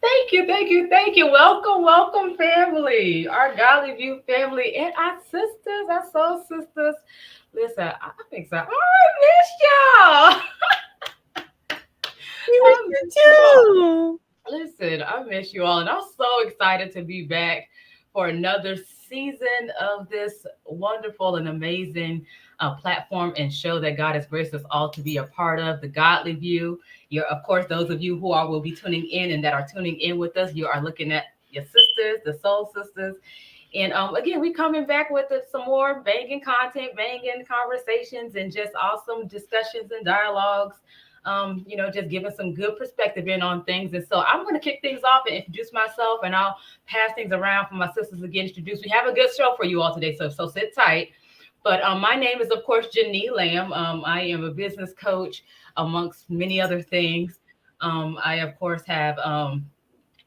Thank you. Welcome, family. Our Godly View family and our sisters, our soul sisters. Listen, I'm excited. Oh, I missed y'all. We I miss missed you all. you Listen, I miss you all, and I'm so excited to be back for another season of this wonderful and amazing platform and show that God has graced us all to be a part of, the Godly View. You're, of course, those of you who are will be tuning in and that are tuning in with us. You are looking at your sisters, the soul sisters. And again, we coming back with some more banging content, banging conversations, and just awesome discussions and dialogues. Just giving some good perspective in on things. And so I'm going to kick things off and introduce myself, and I'll pass things around for my sisters to get introduced. We have a good show for you all today, so sit tight. But my name is, of course, Janine Lamb. I am a business coach, amongst many other things. I, of course, have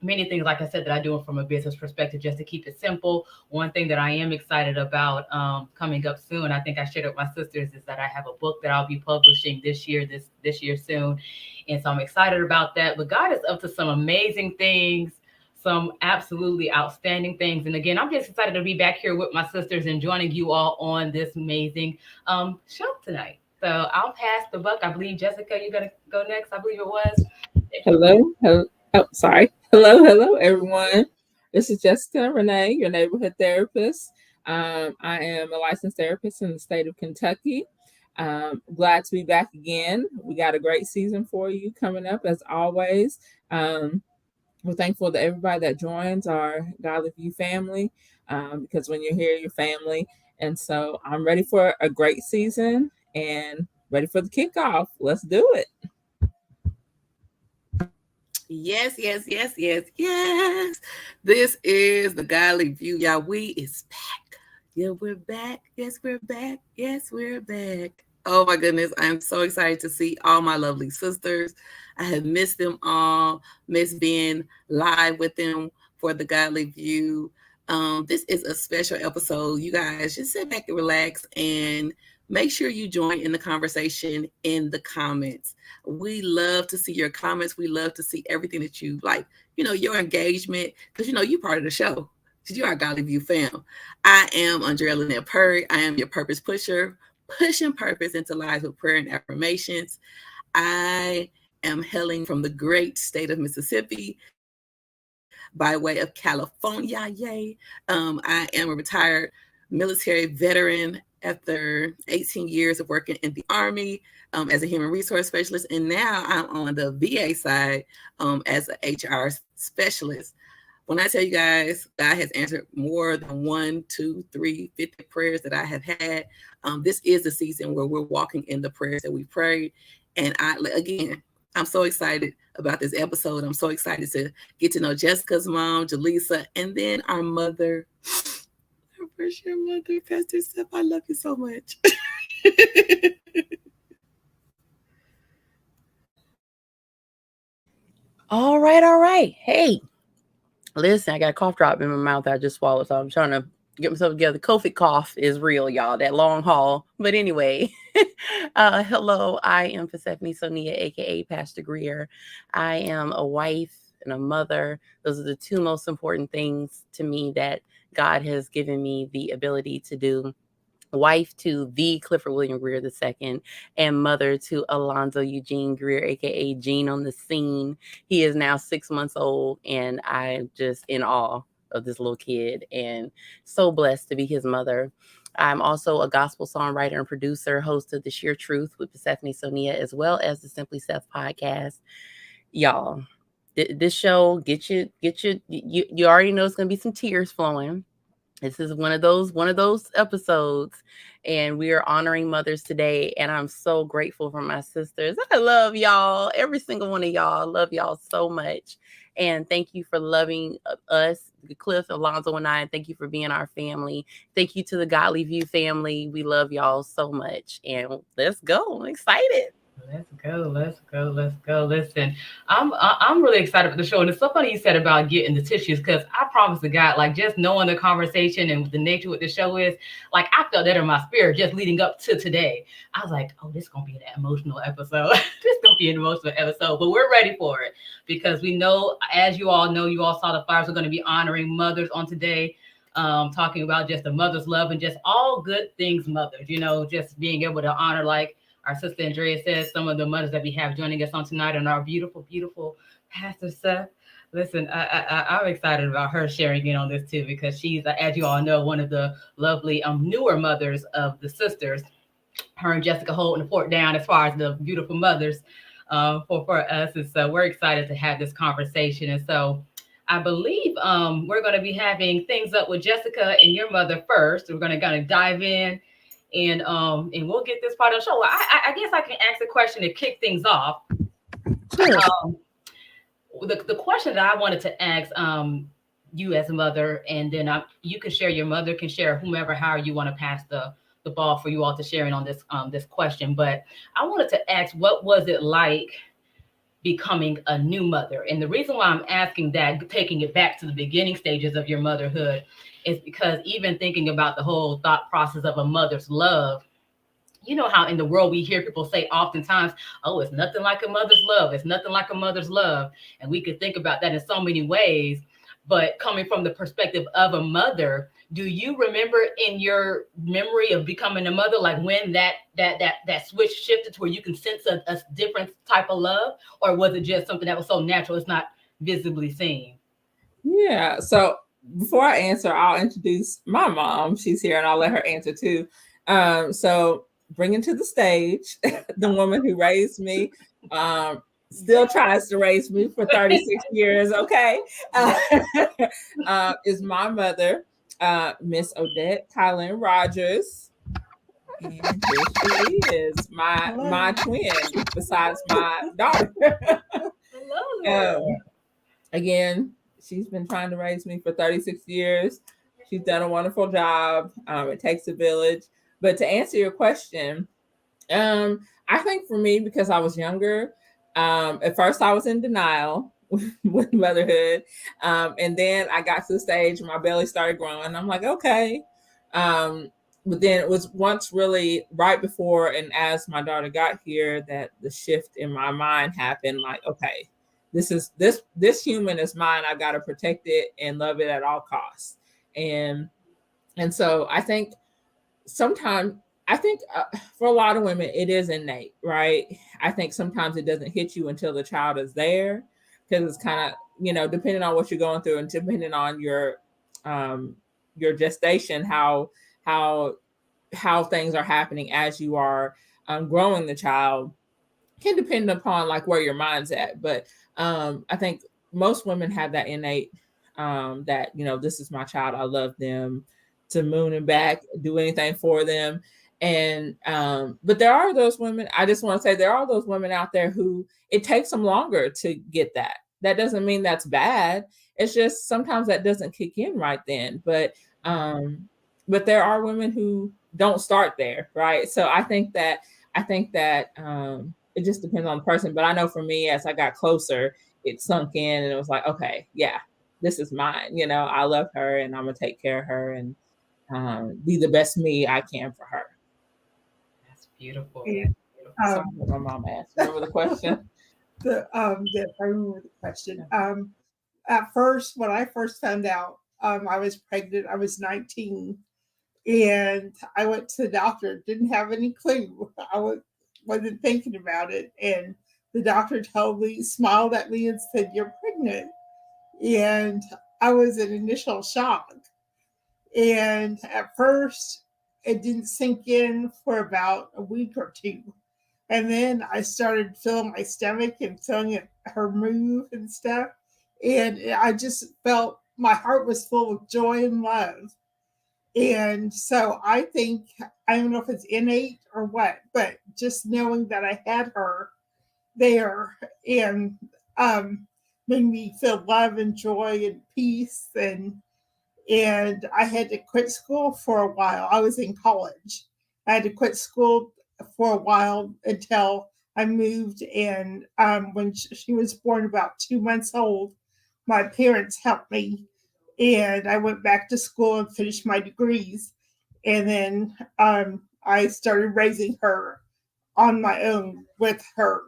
many things, like I said, that I do from a business perspective, just to keep it simple. One thing that I am excited about coming up soon, I think I shared with my sisters, is that I have a book that I'll be publishing this year soon, and so I'm excited about that. But God is up to some amazing things, some absolutely outstanding things. And again, I'm just excited to be back here with my sisters and joining you all on this amazing show tonight. So I'll pass the buck. I believe, Jessica, you're gonna go next. I believe it was. If you Hello. Hello. Oh, sorry. Hello, everyone. This is Jessica Renee, your neighborhood therapist. I am a licensed therapist in the state of Kentucky. Glad to be back again. We got a great season for you coming up, as always. Um, we're thankful to everybody that joins our Godly View family, because when you're here, you're family. And so I'm ready for a great season and ready for the kickoff. Let's do it. Yes, yes, yes, yes, yes. This is the Godly View. Y'all, we is back. Yeah, we're back. Yes, we're back. Yes, we're back. Oh my goodness. I'm so excited to see all my lovely sisters. I have missed them all, missed being live with them for the Godly View. This is a special episode. You guys just sit back and relax and make sure you join in the conversation in the comments. We love to see your comments. We love to see everything that you like, your engagement, because you're part of the show. Because you are Godly View fam. I am Andrea Lynette Purry. I am your purpose pusher, pushing purpose into lives with prayer and affirmations. I am hailing from the great state of Mississippi by way of California. Yay. I am a retired military veteran after 18 years of working in the Army as a human resource specialist. And now I'm on the VA side as an HR specialist. When I tell you guys, God has answered more than 1, 2, 3, 50 prayers that I have had. This is the season where we're walking in the prayers that we prayed. And again, I'm so excited about this episode. I'm so excited to get to know Jessica's mom, Jaleesa, and then our mother, our first year mother, Pastor Steph. I love you so much. All right, all right. Hey, listen, I got a cough drop in my mouth that I just swallowed, so I'm trying to get myself together. COVID cough is real, y'all. That long haul. But anyway, hello. I am Persephone Sonia, aka Pastor Greer. I am a wife and a mother. Those are the two most important things to me that God has given me the ability to do. Wife to the Clifford William Greer II, and mother to Alonzo Eugene Greer, aka Gene on the scene. He is now 6 months old, and I'm just in awe of this little kid and so blessed to be his mother. I'm also a gospel songwriter and producer, host of The Sheer Truth with Persephone Sonia, as well as the Simply Seth podcast. Y'all, this show you already know it's gonna be some tears flowing. This is one of those episodes, and we are honoring mothers today. And I'm so grateful for my sisters. I love y'all, every single one of y'all. I love y'all so much, and thank you for loving us, Cliff, Alonzo, and I. Thank you for being our family. Thank you to the Godly View family. We love y'all so much, and let's go. I'm excited. Let's go, let's go, let's go. Listen, I'm really excited for the show, and it's so funny you said about getting the tissues because I promise to God, like just knowing the conversation and the nature of what the show is, like I felt that in my spirit just leading up to today. I was like, oh, this is gonna be an emotional episode. This is gonna be an emotional episode, but we're ready for it because we know, as you all saw the flyers. We're going to be honoring mothers on today. Talking about just the mother's love and just all good things mothers, just being able to honor, like our sister Andrea says, some of the mothers that we have joining us on tonight and our beautiful, beautiful Pastor Seth. Listen, I'm excited about her sharing in on this too, because she's, as you all know, one of the lovely newer mothers of the sisters. Her and Jessica holding the fort down as far as the beautiful mothers for us. And so we're excited to have this conversation. And so I believe we're going to be having things up with Jessica and your mother first. We're going to kind of dive in and we'll get this part of the show. I guess I can ask a question to kick things off. Sure. The question that I wanted to ask you as a mother, and then you can share, your mother can share, whomever, however you want to pass the ball for you all to sharing on this question. But I wanted to ask, what was it like becoming a new mother? And the reason why I'm asking that, taking it back to the beginning stages of your motherhood, is because even thinking about the whole thought process of a mother's love, you know how in the world we hear people say oftentimes, oh, it's nothing like a mother's love. It's nothing like a mother's love. And we could think about that in so many ways. But coming from the perspective of a mother, do you remember in your memory of becoming a mother, like when that switch shifted to where you can sense a different type of love? Or was it just something that was so natural it's not visibly seen? Yeah. So before I answer, I'll introduce my mom. She's here and I'll let her answer too. So bringing to the stage the woman who raised me, still tries to raise me for 36 years, okay, is my mother, Miss Odette Kylan Rogers. And here she is, my twin, besides my daughter. Again, she's been trying to raise me for 36 years. She's done a wonderful job. It takes a village. But to answer your question, I think for me, because I was younger, at first I was in denial with motherhood. And then I got to the stage where my belly started growing. I'm like, okay. But then it was once really right before and as my daughter got here that the shift in my mind happened. Like, okay, this human is mine. I got to protect it and love it at all costs. And so I think sometimes, for a lot of women, it is innate, right? I think sometimes it doesn't hit you until the child is there, because it's kind of, depending on what you're going through and depending on your gestation, how things are happening as you are growing the child can depend upon like where your mind's at. But I think most women have that innate that, this is my child. I love them to moon and back, do anything for them. And but there are those women, I just want to say there are those women out there who it takes them longer to get that. That doesn't mean that's bad. It's just sometimes that doesn't kick in right then. But there are women who don't start there, right? So I think that it just depends on the person. But I know for me, as I got closer, it sunk in and it was like, okay, yeah, this is mine. I love her and I'm gonna take care of her and be the best me I can for her. That's beautiful. Sorry, my mom asked. Remember the question? I remember the question. At first, when I first found out I was pregnant, I was 19, and I went to the doctor. Didn't have any clue. Wasn't thinking about it, and the doctor smiled at me, and said, "You're pregnant." And I was in initial shock. And at first, it didn't sink in for about a week or two. And then I started feeling my stomach and feeling her move and stuff. And I just felt my heart was full of joy and love. And so I think, I don't know if it's innate or what, but just knowing that I had her there and made me feel love and joy and peace. And I had to quit school for a while. I was in college. I had to quit school for a while until I moved, and when she was born about 2 months old, my parents helped me, and I went back to school and finished my degrees, and then I started raising her on my own with her,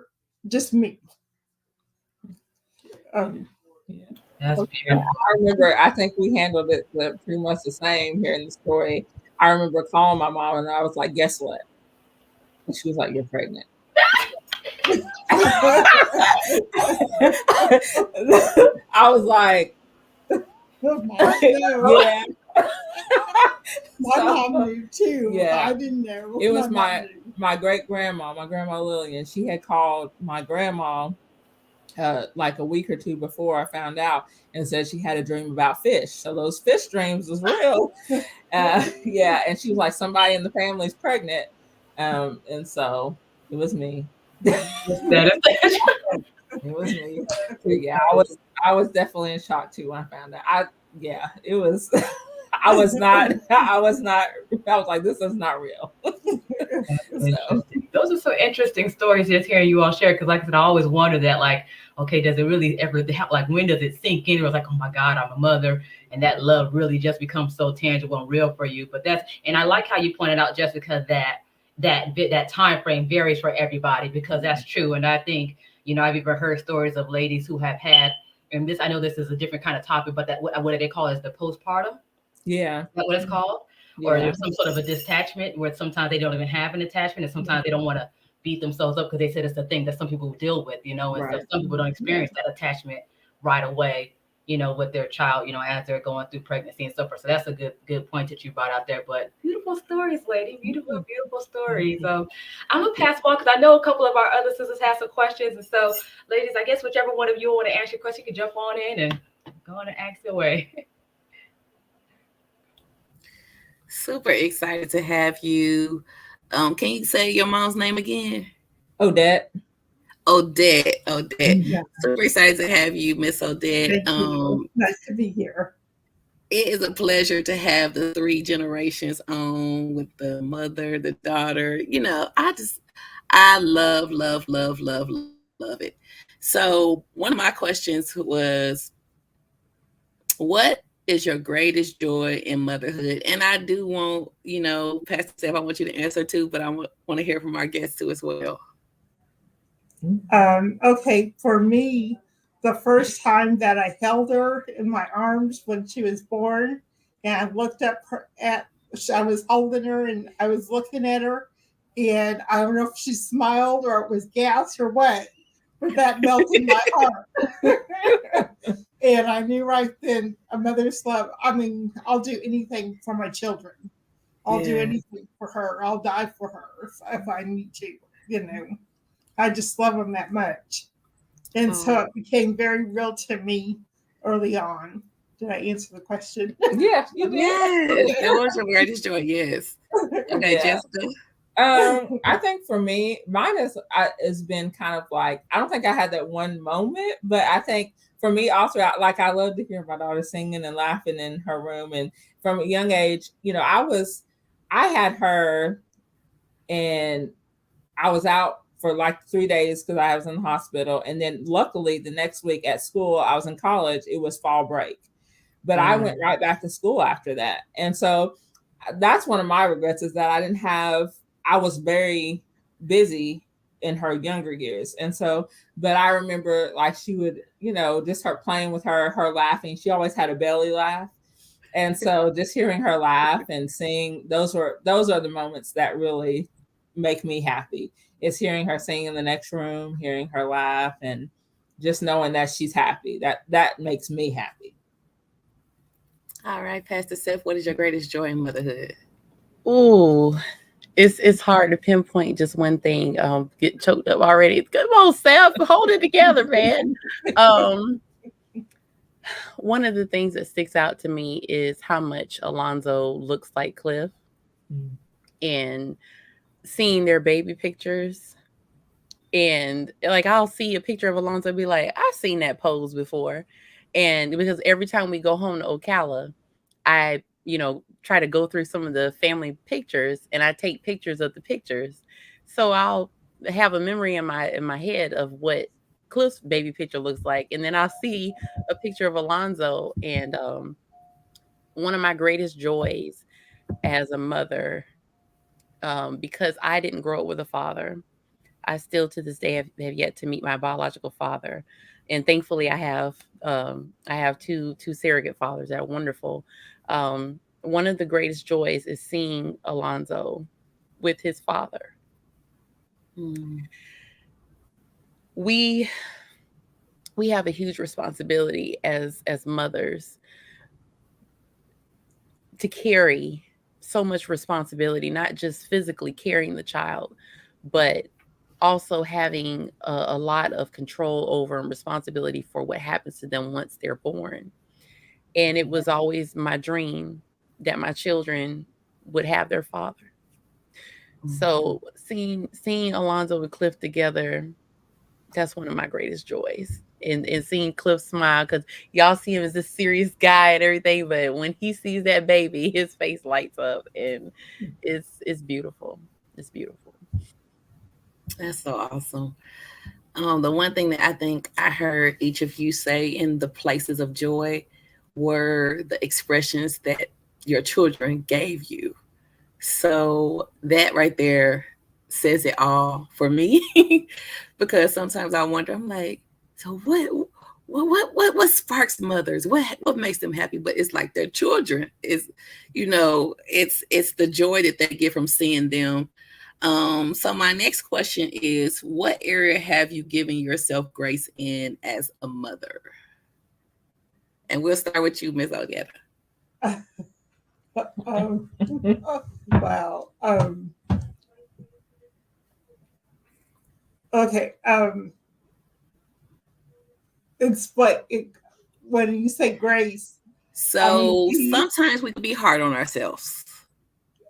just me. Yeah. That's Okay. beautiful. I remember, I think we handled it pretty much the same here in the story. I remember calling my mom and I was like, guess what? And she was like, you're pregnant. I was like, yeah. My mom knew too. Yeah. I didn't know. It was my great grandma, my grandma Lillian. She had called my grandma like a week or two before I found out, and said she had a dream about fish. So those fish dreams was real. Yeah, and she was like, somebody in the family is pregnant, and so it was me. It was me. So yeah, I was definitely in shock too when I found out. It was. I was not. I was like, this is not real. So. Those are some interesting stories just hearing you all share. Because, like I said, I always wonder that, like, okay, does it really ever, like, when does it sink in? It was like, oh my God, I'm a mother, and that love really just becomes so tangible and real for you. But and I like how you pointed out, Jessica, that time frame varies for everybody, because that's true. And I think, I've even heard stories of ladies who have had, and I know this is a different kind of topic, but that what do they call it? Is the postpartum? Yeah. Is that what it's called? Yeah. Or there's some sort of a detachment where sometimes they don't even have an attachment, and sometimes they don't want to beat themselves up because they said it's a thing that some people deal with, and Right. so some people don't experience that attachment right away, with their child, as they're going through pregnancy and so forth. So that's a good point that you brought out there. But beautiful stories, lady. Beautiful stories. I'm gonna pass on because I know a couple of our other sisters have some questions, and so, ladies, I guess whichever one of you want to answer your question, you can jump on in and go on and ask away. Super excited to have you. Can you say your mom's name again? Odette. Odette. Yeah. Super excited to have you, Miss Odette. Thank you. Nice to be here. It is a pleasure to have the 3 generations on, with the mother, the daughter. I love it. So one of my questions was, what is your greatest joy in motherhood? And I do want, Pastor Steph, I want you to answer too, but I want to hear from our guests too as well. Okay, for me, the first time that I held her in my arms when she was born, and I looked up I was holding her and I was looking at her, and I don't know if she smiled or it was gas or what, but that melted my heart. And I knew right then, a mother's love. I mean, I'll do anything for my children. I'll do anything for her. I'll die for her if I need to, I just love them that much. And so it became very real to me early on. Did I answer the question? Yeah, you did. Yes, that was your greatest joy. Yes. Okay, Yeah. Jessica. I think for me, mine has been kind of like, I don't think I had that one moment, but I think for me also, I love to hear my daughter singing and laughing in her room. And from a young age, I had her, and I was out for like 3 days because I was in the hospital. And then luckily the next week at school, I was in college, it was fall break. But I went right back to school after that. And so that's one of my regrets, is that I was very busy in her younger years. And so, but I remember, like, she would, just her playing with her laughing. She always had a belly laugh. And so just hearing her laugh and sing, those are the moments that really make me happy, is hearing her sing in the next room, hearing her laugh, and just knowing that she's happy. That makes me happy. All right, Pastor Seth, what is your greatest joy in motherhood? Ooh, it's hard to pinpoint just one thing. Get choked up already. Come on, Seth, hold it together, man. One of the things that sticks out to me is how much Alonzo looks like Cliff, and seeing their baby pictures. And like, I'll see a picture of Alonzo and be like, I've seen that pose before. And because every time we go home to Ocala, I, try to go through some of the family pictures, and I take pictures of the pictures. So I'll have a memory in my head of what Cliff's baby picture looks like, and then I'll see a picture of Alonzo. And one of my greatest joys as a mother, because I didn't grow up with a father, I still to this day have yet to meet my biological father, and thankfully I have two surrogate fathers that are wonderful. One of the greatest joys is seeing Alonzo with his father. Mm. We have a huge responsibility as mothers to carry so much responsibility, not just physically carrying the child, but also having a lot of control over and responsibility for what happens to them once they're born. And it was always my dream that my children would have their father. So seeing Alonzo and Cliff together, that's one of my greatest joys. And seeing Cliff smile, because y'all see him as this serious guy and everything, but when he sees that baby, his face lights up, and it's beautiful. It's beautiful. That's so awesome. The one thing that I think I heard each of you say in the places of joy were the expressions that your children gave you. So that right there says it all for me. Because sometimes I wonder, I'm like, so what sparks mothers? What makes them happy? But it's like their children is, it's the joy that they get from seeing them. So my next question is, what area have you given yourself grace in as a mother? And we'll start with you, Ms. Ogetta. Wow. Okay. It's when you say grace. So sometimes we can be hard on ourselves.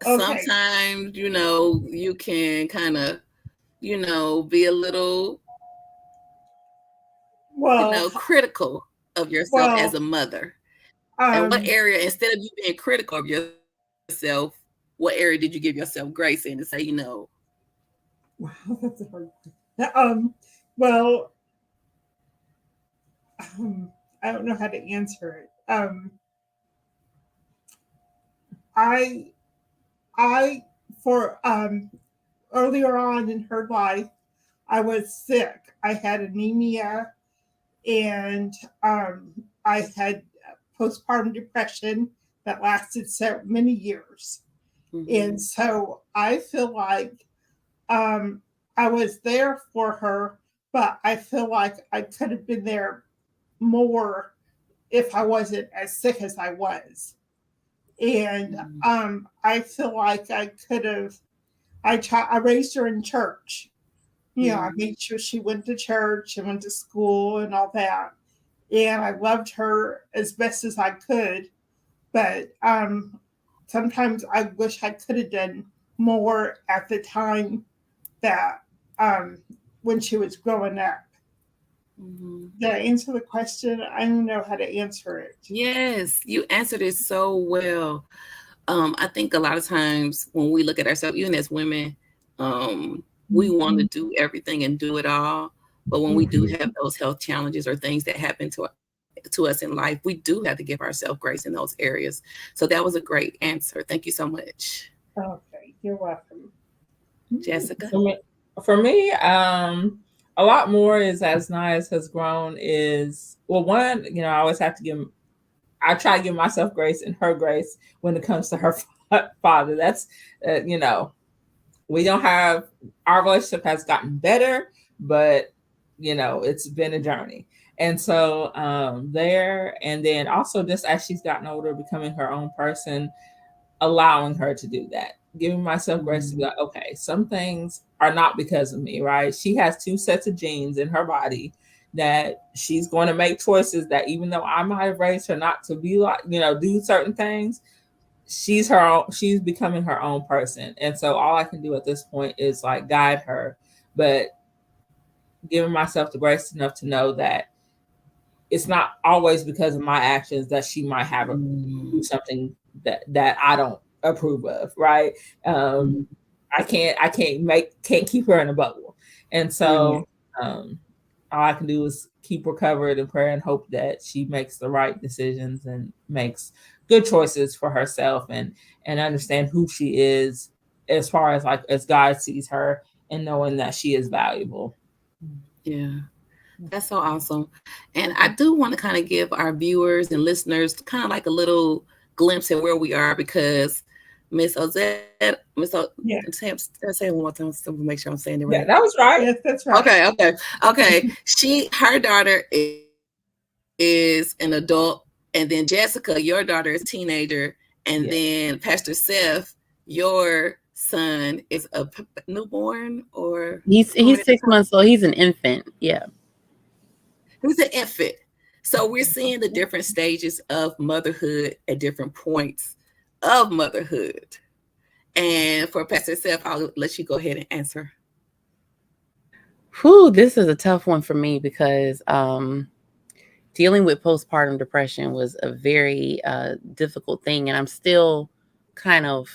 Okay. Sometimes, you can kind of, be a little, critical of yourself as a mother. And what area, instead of you being critical of yourself, what area did you give yourself grace in to say, Wow, that's a hard question. Well, I don't know how to answer it. I for earlier on in her life, I was sick. I had anemia, and I had postpartum depression that lasted so many years. Mm-hmm. And so I feel like I was there for her, but I feel like I could have been there more if I wasn't as sick as I was. And I feel like I could have. I raised her in church. I made sure she went to church and went to school and all that. And I loved her as best as I could. But sometimes I wish I could have done more at the time that when she was growing up. Mm-hmm. Did I answer the question? I don't know how to answer it. Yes, you answered it so well. I think a lot of times when we look at ourselves, even as women, we want to do everything and do it all. But when we do have those health challenges or things that happen to us in life, we do have to give ourselves grace in those areas. So that was a great answer. Thank you so much. Okay, you're welcome. Jessica? For me, a lot more is as Nias has grown is, well, one, I always have to I try to give myself grace and her grace when it comes to her father. That's, we don't have, our relationship has gotten better, but, it's been a journey. And so there, and then also just as she's gotten older, becoming her own person, allowing her to do that, giving myself grace to be like, okay, some things are not because of me, right? She has 2 sets of genes in her body that she's going to make choices that even though I might have raised her not to be like, do certain things, she's becoming her own person. And so all I can do at this point is like guide her, but giving myself the grace enough to know that it's not always because of my actions that she might have do something that I don't approve of, right? I can't keep her in a bubble. And Mm, so all I can do is keep her covered in prayer and hope that she makes the right decisions and makes good choices for herself and understand who she is as far as like as God sees her and knowing that she is valuable. yeah. That's so awesome. And I do want to kind of give our viewers and listeners kind of like a little glimpse at where we are because Miss Ozette, Yeah. say it one more time so we make sure I'm saying it right. Yeah, that was right. Yes, that's right. Okay. Her daughter is an adult, and then Jessica, your daughter is a teenager, and then Pastor Seth, your son is a newborn or He's 6 months old. He's an infant. Yeah. who's an infant. So we're seeing the different stages of motherhood at different points of motherhood. And for Pastor Seth, I'll let you go ahead and answer. Whew, this is a tough one for me because dealing with postpartum depression was a very difficult thing, and I'm still kind of,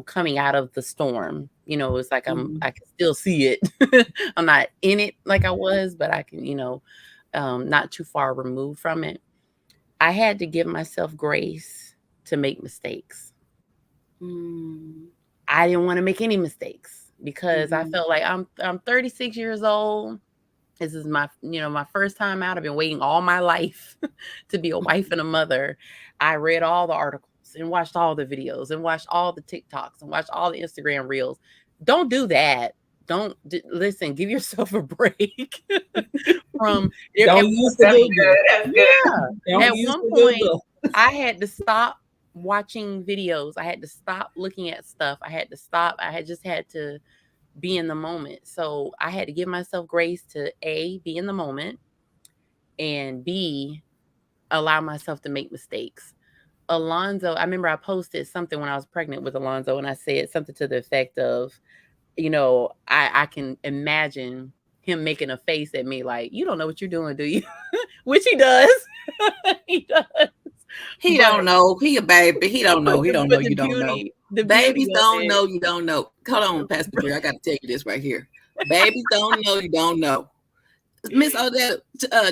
coming out of the storm. It's like I can still see it. I'm not in it like I was, but I can, not too far removed from it. I had to give myself grace to make mistakes. I didn't want to make any mistakes because I felt like I'm 36 years old. This is my first time out. I've been waiting all my life to be a wife and a mother. I read all the articles and watched all the videos and watched all the TikToks and watched all the Instagram reels. Don't do that. Listen, give yourself a break from Don't use the Google. That's good. Don't at use one the point Google. I had to stop watching videos. I had to stop looking at stuff. I had just had to be in the moment. So I had to give myself grace to A, be in the moment, and B, allow myself to make mistakes. Alonzo, I remember I posted something when I was pregnant with Alonzo, and I said something to the effect of, I can imagine him making a face at me like, you don't know what you're doing, do you? Which he does. He does. He But don't know. He a baby. He don't know. He don't know. You don't know. the Babies beauty of don't it, know. You don't know. Hold on, Pastor Beer. I got to tell you this right here. Babies don't know. You don't know. Miss Odette,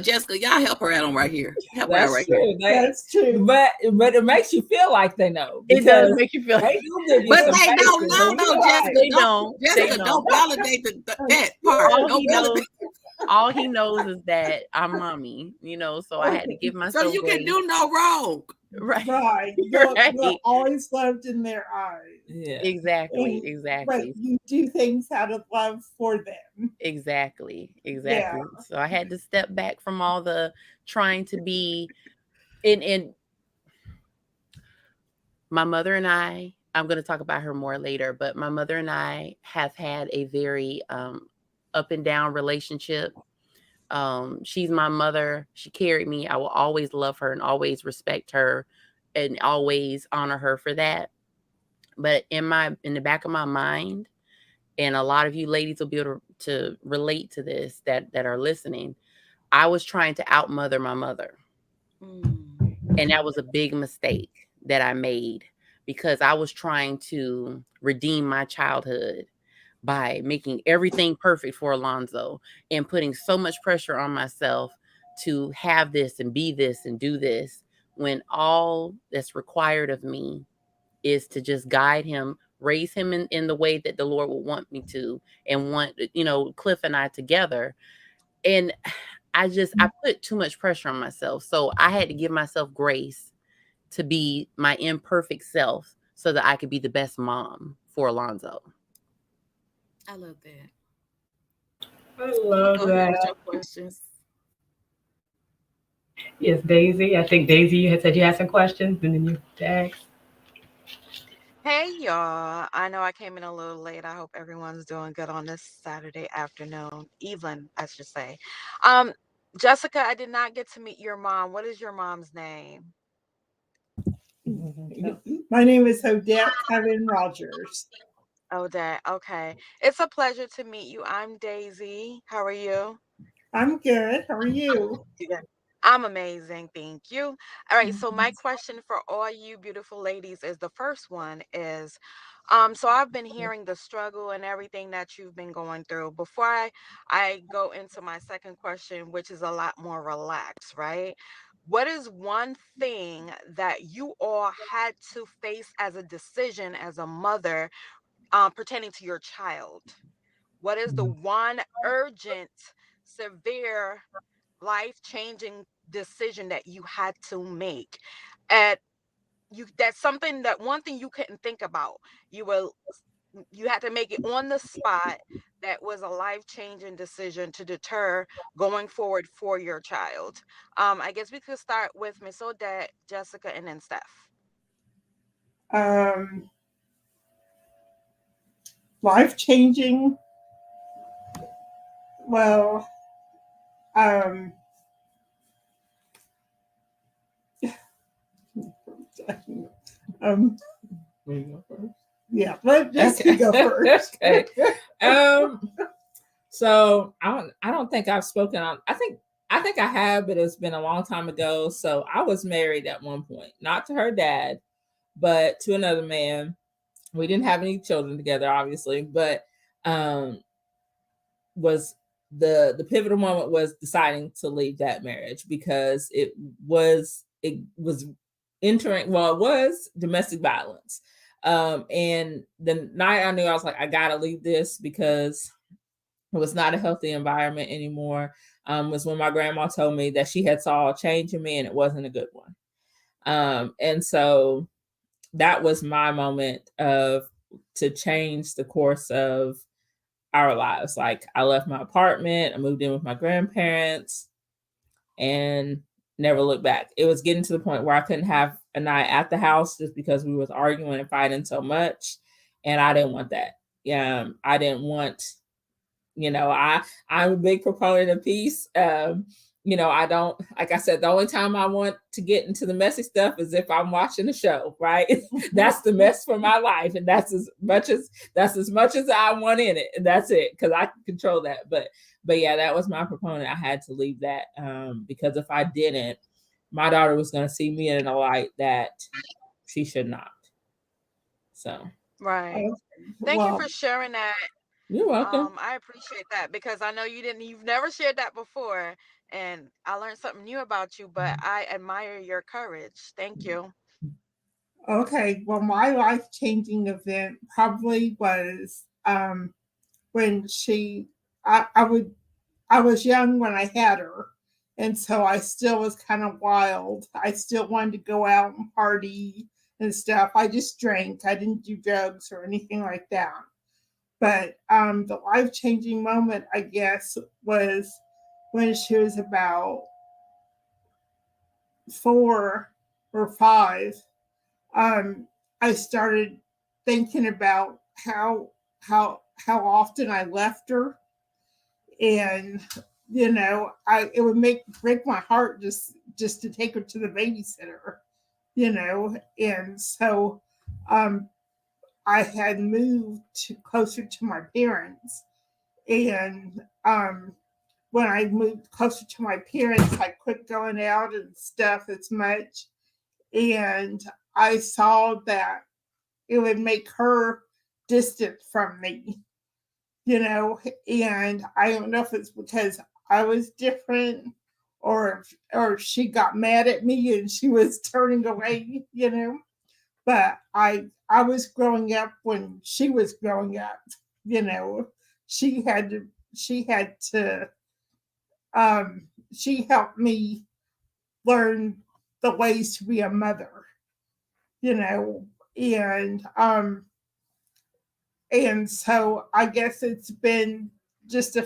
Jessica, y'all help her out on right here. Help her out That's right here. true. That's true. But it makes you feel like they know it does because make you feel. they do give you But some they don't faces. know, and you're no, like, Jessica. They Don't, don't. Jessica, They don't don't. validate that part. All Don't he knows, validate. all he knows is that I'm mommy, so I had to give So myself you can grace. do no wrong. Right. Right. Right. You're always loved in their eyes. yeah. Exactly. But Exactly. you do things out of love for them. Exactly. Yeah. Exactly. So I had to step back from all the trying to be in my mother and I'm going to talk about her more later, but my mother and I have had a very up and down relationship. She's my mother. She carried me. I will always love her and always respect her and always honor her for that. But in the back of my mind, and a lot of you ladies will be able to relate to this that are listening, I was trying to outmother my mother. And that was a big mistake that I made because I was trying to redeem my childhood by making everything perfect for Alonzo and putting so much pressure on myself to have this and be this and do this when all that's required of me is to just guide him, raise him in the way that the Lord would want me to and want, Cliff and I together. And I put too much pressure on myself. So I had to give myself grace to be my imperfect self so that I could be the best mom for Alonzo. I love that. I love Go ahead that. with your questions. Yes, Daisy. I think Daisy, you had said you had some questions, and then you asked. Hey y'all. I know I came in a little late. I hope everyone's doing good on this Saturday afternoon. Evelyn, I should say. Um, Jessica, I did not get to meet your mom. What is your mom's name? My name is Odette Kevin Rogers. Oh, Dad. Okay. It's a pleasure to meet you. I'm Daisy. How are you? I'm good. How are you? Yeah. I'm amazing. Thank you. All right. So my question for all you beautiful ladies is the first one is So I've been hearing the struggle and everything that you've been going through. Before I go into my second question, which is a lot more relaxed, right? What is one thing that you all had to face as a decision as a mother, pertaining to your child? What is the one urgent, severe, life-changing decision that you had to make? At that's something, that one thing you couldn't think about. You were you had to make it on the spot. That was a life-changing decision to deter going forward for your child. I guess we could start with Miss Odette, Jessica, and then Steph. Um, Life changing. Well, um, um, Where you go first? yeah, let Jessica Okay. go first. Okay. So I don't think I've spoken on. I think I have, but it's been a long time ago. So I was married at one point, not to her dad, but to another man. We didn't have any children together, obviously, but um, was the pivotal moment was deciding to leave that marriage because it was entering, well, it was domestic violence. And the night I knew, I was like, I gotta leave this because it was not a healthy environment anymore. Was when my grandma told me that she had saw a change in me and it wasn't a good one. And so that was my moment of to change the course of our lives. Like I left my apartment, I moved in with my grandparents, and never looked back. It was getting to the point where I couldn't have a night at the house just because we was arguing and fighting so much, and I didn't want that. Yeah, I didn't want. I'm a big proponent of peace. I don't, like I said, the only time I want to get into the messy stuff is if I'm watching a show, right? That's the mess for my life, and that's as much as I want in it, and that's it, because I can control that. But yeah, that was my proponent. I had to leave that because if I didn't, my daughter was going to see me in a light that she should not. So Right. Thank you Well, for sharing that. you're welcome. I appreciate that because I know you've never shared that before, and I learned something new about you. But I admire your courage. Thank you. okay. Well, my life changing event probably was when I would, I was young when I had her. And so I still was kind of wild. I still wanted to go out and party and stuff. I just drank. I didn't do drugs or anything like that. But the life changing moment, I guess, was when she was about 4 or 5. Um, I started thinking about how often I left her, and I it would break my heart just to take her to the babysitter, and so um, I had moved closer to my parents, and when I moved closer to my parents, I quit going out and stuff as much, and I saw that it would make her distant from me, and I don't know if it's because I was different, or she got mad at me and she was turning away. But I was growing up when she was growing up, you know. She had to she had to she helped me learn the ways to be a mother, you know, and so I guess it's been just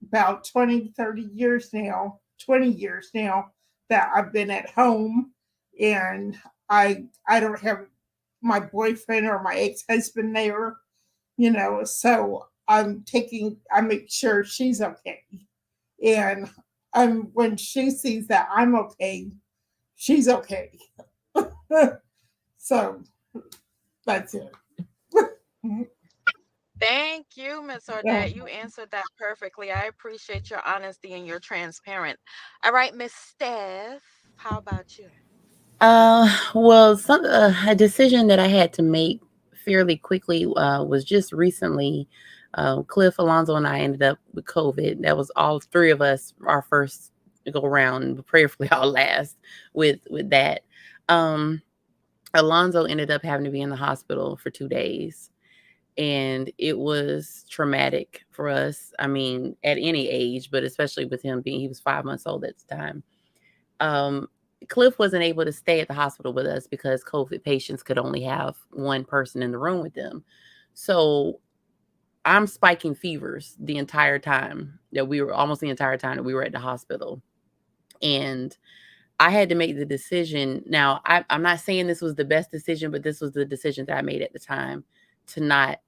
about 20, 30 years now, 20 years now that I've been at home, and I don't have my boyfriend or my ex-husband there, so I make sure she's okay. And when she sees that I'm okay, she's okay. So that's it. Thank you, Miss Yeah. Ordette. You answered that perfectly. I appreciate your honesty and your transparent. All right, Miss Steph, how about you? Well, a decision that I had to make fairly quickly was just recently. Cliff, Alonzo, and I ended up with COVID. That was all three of us, our first go around, prayerfully our last with that. Um, Alonzo ended up having to be in the hospital for 2 days. And it was traumatic for us. I mean, at any age, but especially with him being, he was 5 months old at the time. Cliff wasn't able to stay at the hospital with us because COVID patients could only have one person in the room with them. So I'm spiking fevers the entire time that we were, almost the entire time that we were at the hospital. And I had to make the decision. Now, I'm not saying this was the best decision, but this was the decision that I made at the time to not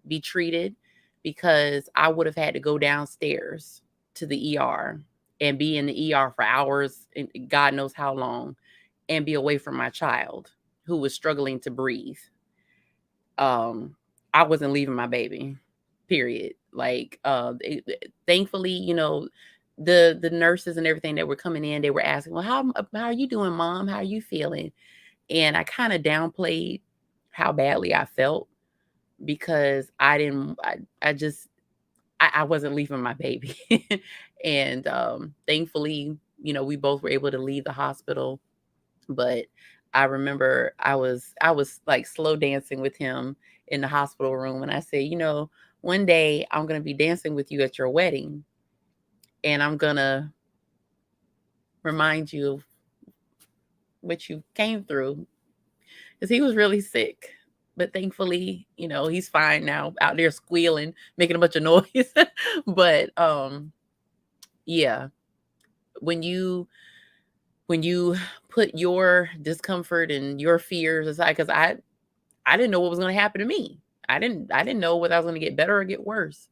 be treated, because I would have had to go downstairs to the ER and be in the ER for hours, and God knows how long, and be away from my child who was struggling to breathe. I wasn't leaving my baby, period. Like, thankfully, you know, the nurses and everything that were coming in, they were asking, well, how are you doing, Mom? How are you feeling? And I kind of downplayed how badly I felt, because I wasn't leaving my baby. And thankfully, you know, we both were able to leave the hospital. But I remember I was like slow dancing with him in the hospital room, and I said, you know, one day I'm going to be dancing with you at your wedding, and I'm going to remind you of what you came through, because he was really sick. But thankfully, you know, he's fine now, out there squealing, making a bunch of noise. But yeah, when you put your discomfort and your fears aside, because I didn't know what was going to happen to me. I didn't know whether I was going to get better or get worse.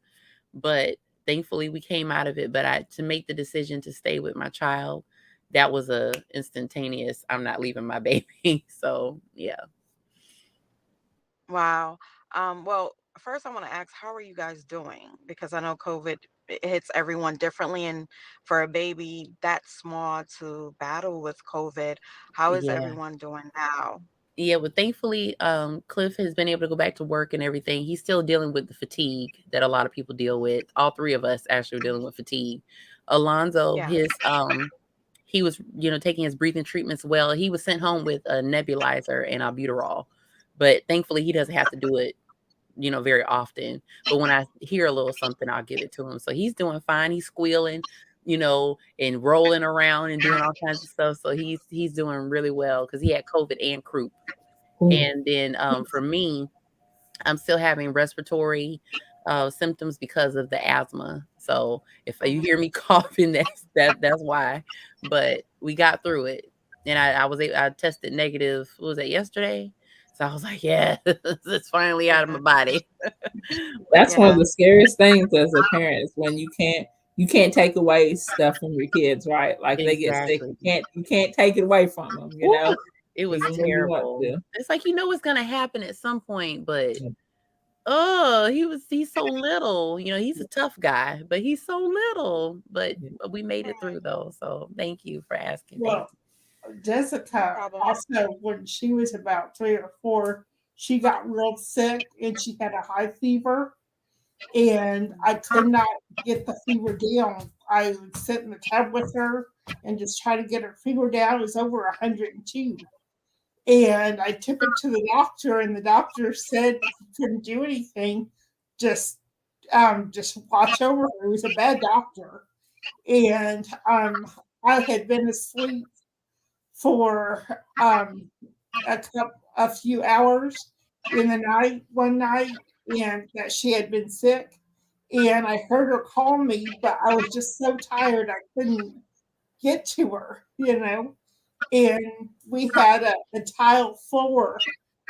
But thankfully, we came out of it. But to make the decision to stay with my child, that was a instantaneous, I'm not leaving my baby. So yeah. Wow. Well, first I want to ask, how are you guys doing? Because I know COVID hits everyone differently, and for a baby that small to battle with COVID, how is Yeah. everyone doing now? Yeah, well, thankfully, Cliff has been able to go back to work and everything. He's still dealing with the fatigue that a lot of people deal with. All three of us actually are dealing with fatigue. Alonzo, Yeah. he was, you know, taking his breathing treatments well. He was sent home with a nebulizer and albuterol, but thankfully he doesn't have to do it, you know, very often. But when I hear a little something, I'll give it to him. So he's doing fine. He's squealing, you know, and rolling around and doing all kinds of stuff. So he's doing really well, because he had COVID and croup. And then for me, I'm still having respiratory symptoms because of the asthma. So if you hear me coughing, that's why. But we got through it, and I tested negative. What was that, yesterday? So I was like, yeah, it's finally out of my body. But That's one of Yeah. the scariest things as a parent, is when you can't take away stuff from your kids, right? Like they get sick, exactly. you can't take it away from them, you Woo, know, it was even when you want terrible. to. It's like, you know, it's gonna happen at some point, but oh, he's so little. You know, he's a tough guy, but he's so little. But we made it through though. So thank you for asking. Thank Well, No Jessica problem. also, when she was about 3 or 4, she got real sick and she had a high fever, and I could not get the fever down. I would sit in the tub with her and just try to get her fever down. It was over 102. And I took her to the doctor, and the doctor said he couldn't do anything. Just just watch over her. He was a bad doctor. And I had been asleep for a few hours in the night one night, and that she had been sick. And I heard her call me, but I was just so tired I couldn't get to her, you know. And we had a tile floor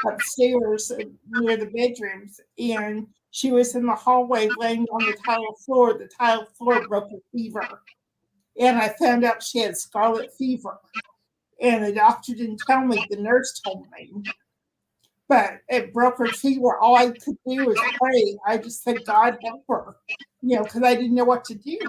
upstairs near the bedrooms, and she was in the hallway laying on the tile floor. The tile floor broke her fever, and I found out she had scarlet fever. And the doctor didn't tell me, the nurse told me. But it broke her fever. All I could do was pray. I just said, God help her, because I didn't know what to do.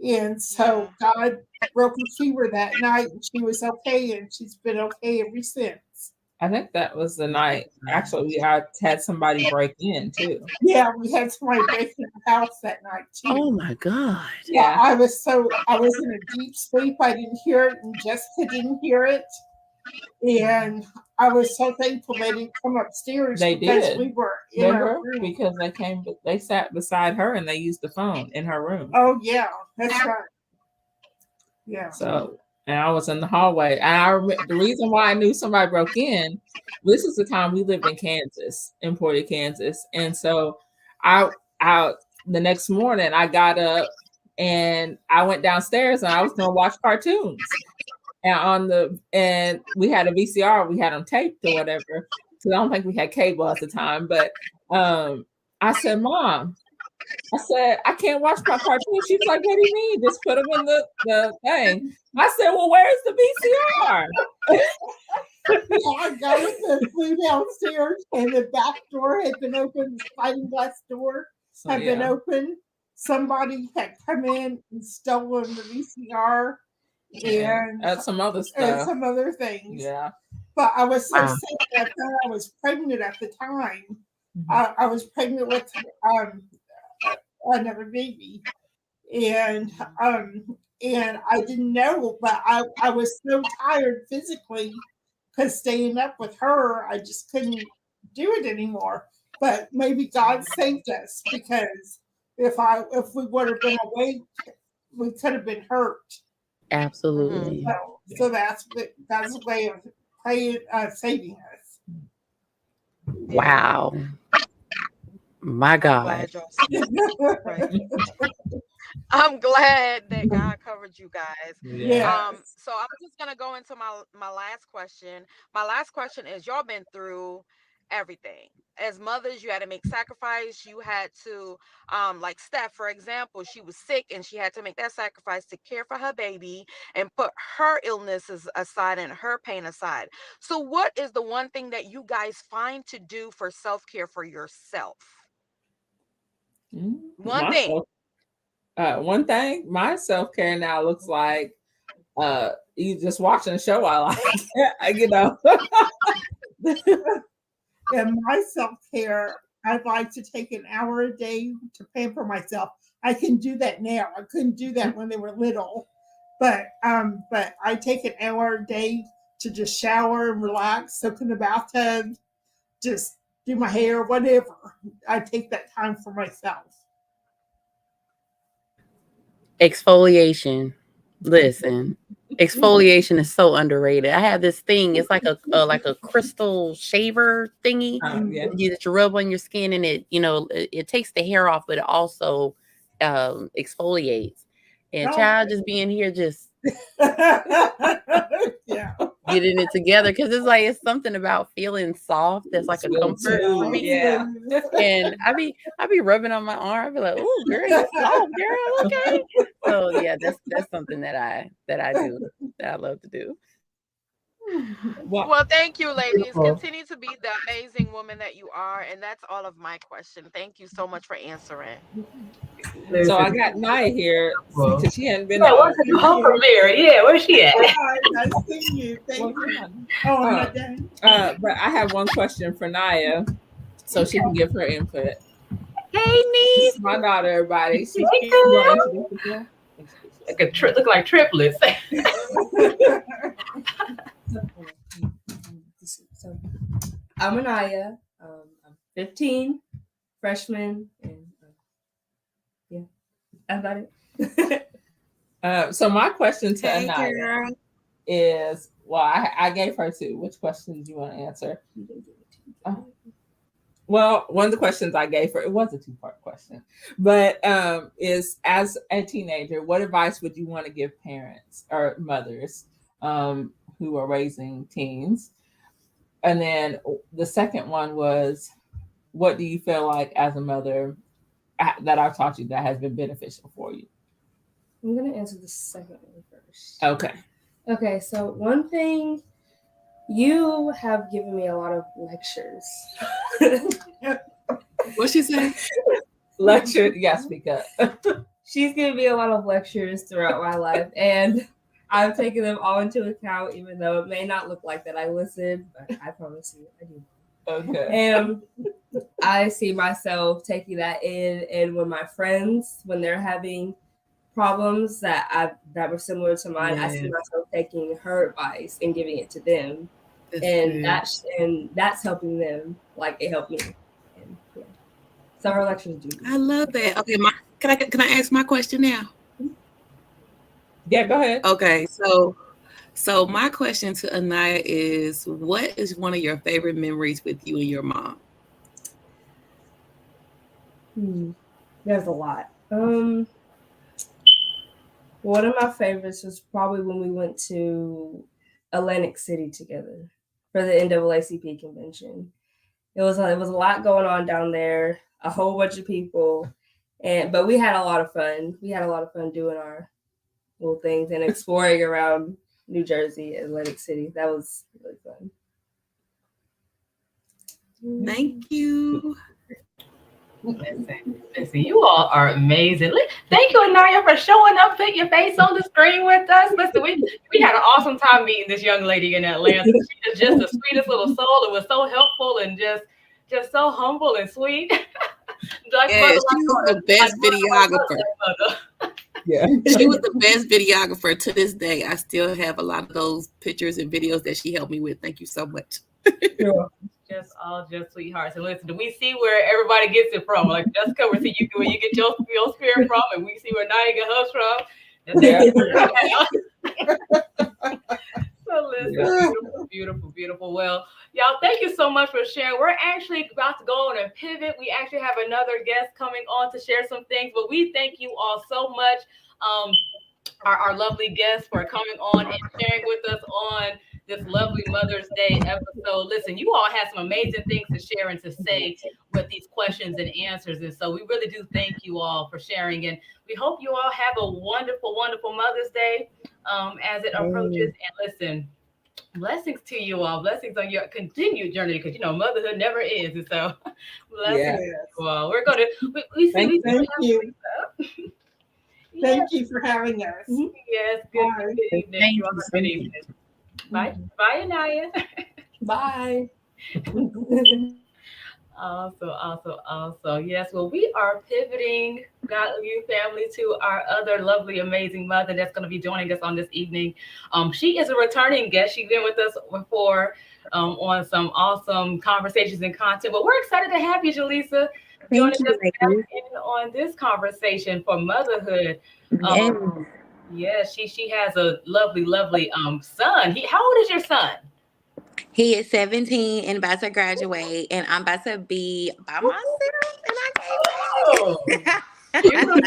And Yeah. so God broke her fever that night, and she was okay, and she's been okay ever since. I think that was the night. Actually, we had somebody break in too. Yeah, we had somebody break in the house that night too. Oh my God. Yeah, Yeah. I was in a deep sleep. I didn't hear it, and Jessica didn't hear it. And I was so thankful they didn't come upstairs They because did. we were in our Remember? room. Because they sat beside her and they used the phone in her room. Oh yeah, that's right. Yeah. So, and I was in the hallway. And the reason why I knew somebody broke in, this is the time we lived in Kansas, in Porter, Kansas. And so I the next morning I got up and I went downstairs and I was gonna watch cartoons. And we had a VCR, we had them taped or whatever. Because I don't think we had cable at the time. But I said, Mom, I said, I can't watch my cartoon. She was like, what do you mean? Just put them in the thing. I said, well, where's the VCR? I got up and flew downstairs, and the back door had been open. The sliding glass door had been open. Somebody had come in and stolen the VCR and some other and stuff. some other things. Yeah. But I was so Wow. sick that I was pregnant at the time. Mhm. I was pregnant with another baby, and I didn't know, but I was so tired physically because staying up with her, I just couldn't do it anymore. But maybe God saved us, because if we would have been awake, we could have been hurt. Absolutely. So that's God's way of saving us. Wow. My I'm God. glad y'all right. I'm glad that God covered you guys. Yeah. So I'm just gonna go into my last question. My last question is: y'all been through everything. As mothers, you had to make sacrifice. You had to, like Steph, for example, she was sick and she had to make that sacrifice to care for her baby and put her illnesses aside and her pain aside. So, what is the one thing that you guys find to do for self-care for yourself? One thing. One thing, my self-care now looks like you just watching a show I like. You know. And my self-care, I'd like to take an hour a day to pamper myself. I can do that now. I couldn't do that when they were little. But I take an hour a day to just shower and relax, soak in the bathtub, just do my hair, whatever. I take that time for myself. Exfoliation. Listen, exfoliation is so underrated. I have this thing. It's like a crystal shaver thingy Yeah. that you rub on your skin, and it takes the hair off, but it also exfoliates. And child just being here, just Yeah. getting it together, because it's something about feeling soft that's like a comfort for me. Yeah. And I be rubbing on my arm. I be like, "Oh, girl, you soft, girl, okay." So yeah, that's something that I do, that I love to do. Well, thank you, ladies. Beautiful. Continue to be the amazing woman that you are. And that's all of my question. Thank you so much for answering. So I got Naya here because she hadn't been. Yeah, what's the home premiere? Yeah, where's she at? Nice seeing you. Thank you. Oh, I'm not done. But I have one question for Naya, so she can give her input. Hey, niece. My daughter, everybody. She Look like triplets. So, I'm Anaya. I'm 15, freshman, and yeah, that's about it. So my question to Anaya is, well, I gave her two. Which questions do you want to answer? Well, one of the questions I gave her, it was a two-part question, but is, as a teenager, what advice would you want to give parents or mothers who are raising teens? And then the second one was, what do you feel like as a mother that I've taught you that has been beneficial for you? I'm going to answer the second one first. Okay, so one thing, you have given me a lot of lectures. What'd she say? Lecture, yes, speak up. She's given me a lot of lectures throughout my life, and I'm taking them all into account, even though it may not look like that. I listen, but I promise you, I do. Okay. And I see myself taking that in, and when my friends, when they're having problems that were similar to mine, I see Yes. myself taking her advice and giving it to them, That's and good. that's helping them like it helped me. And yeah, several lectures do. I love that. Okay, can I ask my question now? Yeah, go ahead. Okay, so my question to Anaya is, what is one of your favorite memories with you and your mom? There's a lot. One of my favorites was probably when we went to Atlantic City together for the NAACP convention. It was a lot going on down there, a whole bunch of people, but we had a lot of fun. We had a lot of fun doing our little things and exploring around New Jersey, Atlantic City. That was really fun. Thank you. Listen, you all are amazing. Thank you, Anaya, for showing up, putting your face on the screen with us. Listen, we had an awesome time meeting this young lady in Atlanta. She is just the sweetest little soul. It was so helpful and just so humble and sweet. Yeah, she was the best videographer. Yeah. She was the best videographer to this day. I still have a lot of those pictures and videos that she helped me with. Thank you so much. Just sweethearts. And listen, we see where everybody gets it from. Like Jessica, we see where you get your spirit from, and we see where Naya get hers from. So listen, beautiful. Well, y'all, thank you so much for sharing. We're actually about to go on and pivot. We actually have another guest coming on to share some things, but we thank you all so much. Our lovely guests for coming on and sharing with us on this lovely Mother's Day episode. Listen, you all have some amazing things to share and to say with these questions and answers. And so we really do thank you all for sharing. And we hope you all have a wonderful Mother's Day as it approaches. And listen, blessings to you all. Blessings on your continued journey, because motherhood never ends. And so blessings to you all. We're going to, we see. Thank you. Yes. Thank you for having us. Yes, good evening. Thank You all have a good evening. Bye, Anaya. Bye. Awesome. Yes, well, we are pivoting, God you family, to our other lovely, amazing mother that's going to be joining us on this evening. She is a returning guest. She's been with us before on some awesome conversations and content. But we're excited to have you, Jaleesa, joining us on this conversation for motherhood. Yes, she has a lovely son. How old is your son? He is 17 and about to graduate, and I'm about to be by myself, and I can't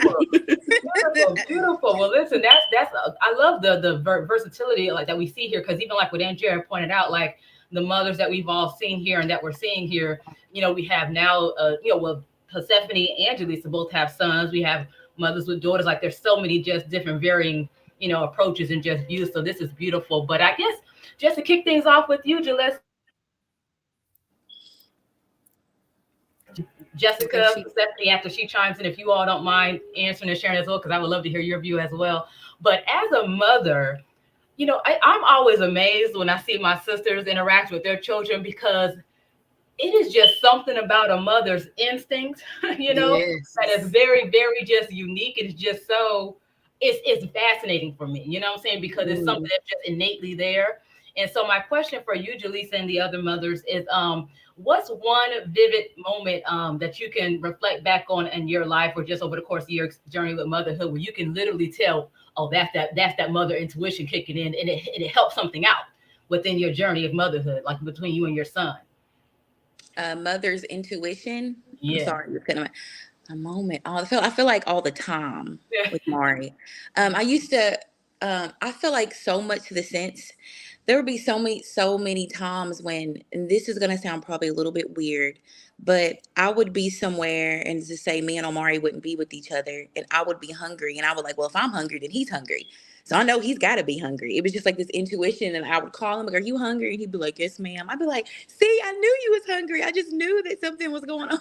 beautiful. Well, listen, that's I love the versatility like that we see here, because even like what Andrea pointed out, like the mothers that we've all seen here and that we're seeing here, we have now, well, Persephone and Jaleesa both have sons. We have mothers with daughters. Like there's so many just different varying, approaches and just views. So this is beautiful. But I guess just to kick things off with you, Jessica, Persephone, after she chimes in, if you all don't mind answering and sharing as well, because I would love to hear your view as well. But as a mother, I'm always amazed when I see my sisters interact with their children, because it is just something about a mother's instinct, that is very, very just unique. It's just so, it's fascinating for me, you know what I'm saying? Because it's something that's just innately there. And so my question for you, Jaleesa, and the other mothers is, what's one vivid moment that you can reflect back on in your life, or just over the course of your journey with motherhood, where you can literally tell, oh, that's that mother intuition kicking in, and it helps something out within your journey of motherhood, like between you and your son? Mother's intuition. Yeah. I'm sorry, you're kind of a moment. I feel like all the time with Mari. I used to. I feel like so much to the sense. There would be so many times when, and this is gonna sound probably a little bit weird, but I would be somewhere and just say me and Omari wouldn't be with each other, and I would be hungry, and I would like, well, if I'm hungry, then he's hungry. So I know he's got to be hungry. It was just like this intuition, and I would call him like, "Are you hungry?" And he'd be like, "Yes, ma'am." I'd be like, "See, I knew you was hungry. I just knew that something was going on."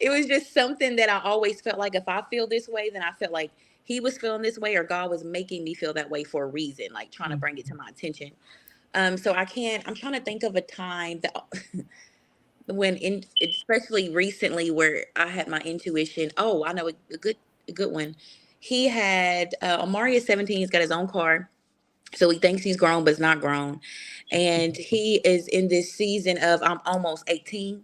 It was just something that I always felt like if I feel this way, then I felt like he was feeling this way or God was making me feel that way for a reason, like trying to bring it to my attention. So I'm trying to think of a time that especially recently where I had my intuition. Oh, I know a good one. He had, Amari is 17, he's got his own car. So he thinks he's grown, but it's not grown. And he is in this season of, I'm almost 18.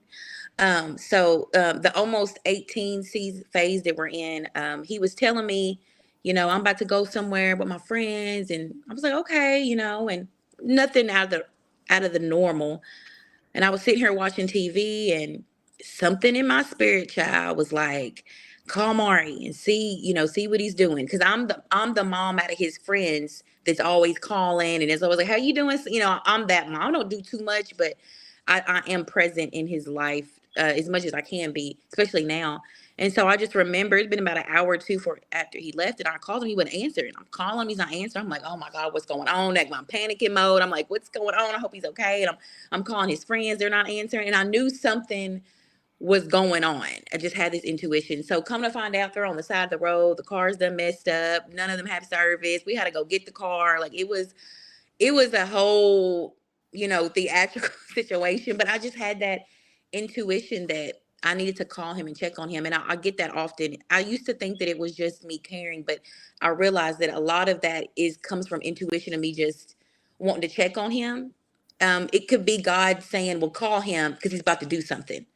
The almost 18 season phase that we're in, he was telling me, I'm about to go somewhere with my friends. And I was like, okay, and nothing out of the normal. And I was sitting here watching TV, and something in my spirit child was like, call Mari and see what he's doing. Cause I'm the mom out of his friends that's always calling and is always like, how you doing? I'm that mom. I don't do too much, but I am present in his life as much as I can be, especially now. And so I just remember it's been about an hour or two after he left, and I called him. He wouldn't answer, and I'm calling him. He's not answering. I'm like, oh my God, what's going on? Like, I'm panicking mode. I'm like, what's going on? I hope he's okay. And I'm calling his friends. They're not answering, and I knew something was going on. I just had this intuition. So come to find out, they're on the side of the road. The car's done messed up. None of them have service. We had to go get the car. Like it was a whole, theatrical situation. But I just had that intuition that I needed to call him and check on him. And I get that often. I used to think that it was just me caring, but I realized that a lot of that comes from intuition and me just wanting to check on him. It could be God saying, well, call him because he's about to do something.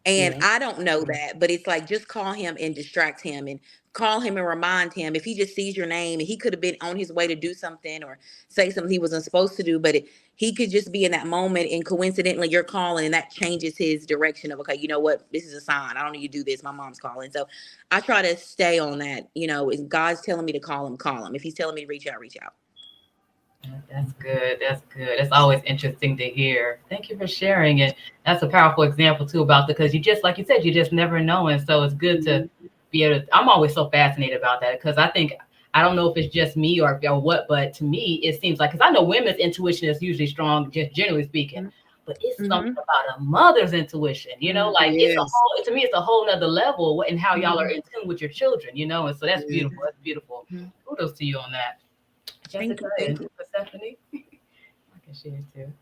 And Yeah. I don't know that, but it's like, just call him and distract him and call him and remind him. If he just sees your name, and he could have been on his way to do something or say something he wasn't supposed to do, but he could just be in that moment, and coincidentally you're calling, and that changes his direction of, okay, you know what? This is a sign. I don't need to do this. My mom's calling. So I try to stay on that. If God's telling me to call him. If he's telling me to reach out, reach out. That's good. That's good. It's always interesting to hear. Thank you for sharing it. That's a powerful example too because you just, like you said, you just never know. And so it's good to be able to, I'm always so fascinated about that because I don't know if it's just me or what, but to me, it seems like, because I know women's intuition is usually strong, just generally speaking, but it's something about a mother's intuition, like to me, it's a whole nother level in how y'all are in tune with your children, and so that's beautiful. That's beautiful. Kudos to you on that. Jessica and Stephanie, I can share too.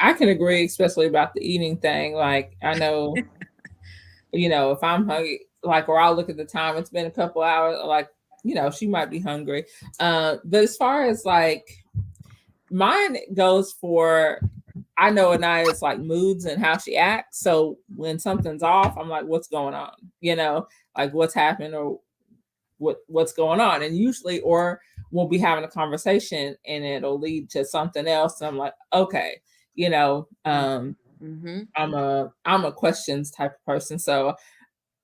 I can agree, especially about the eating thing. Like, I know, if I'm hungry, like, or I'll look at the time, it's been a couple hours, like, she might be hungry. But as far as like, mine goes for, I know Anaya's like moods and how she acts. So when something's off, I'm like, what's going on? Like what's happened or what's going on. And usually, or we'll be having a conversation and it'll lead to something else. And I'm like, okay, I'm a questions type of person. So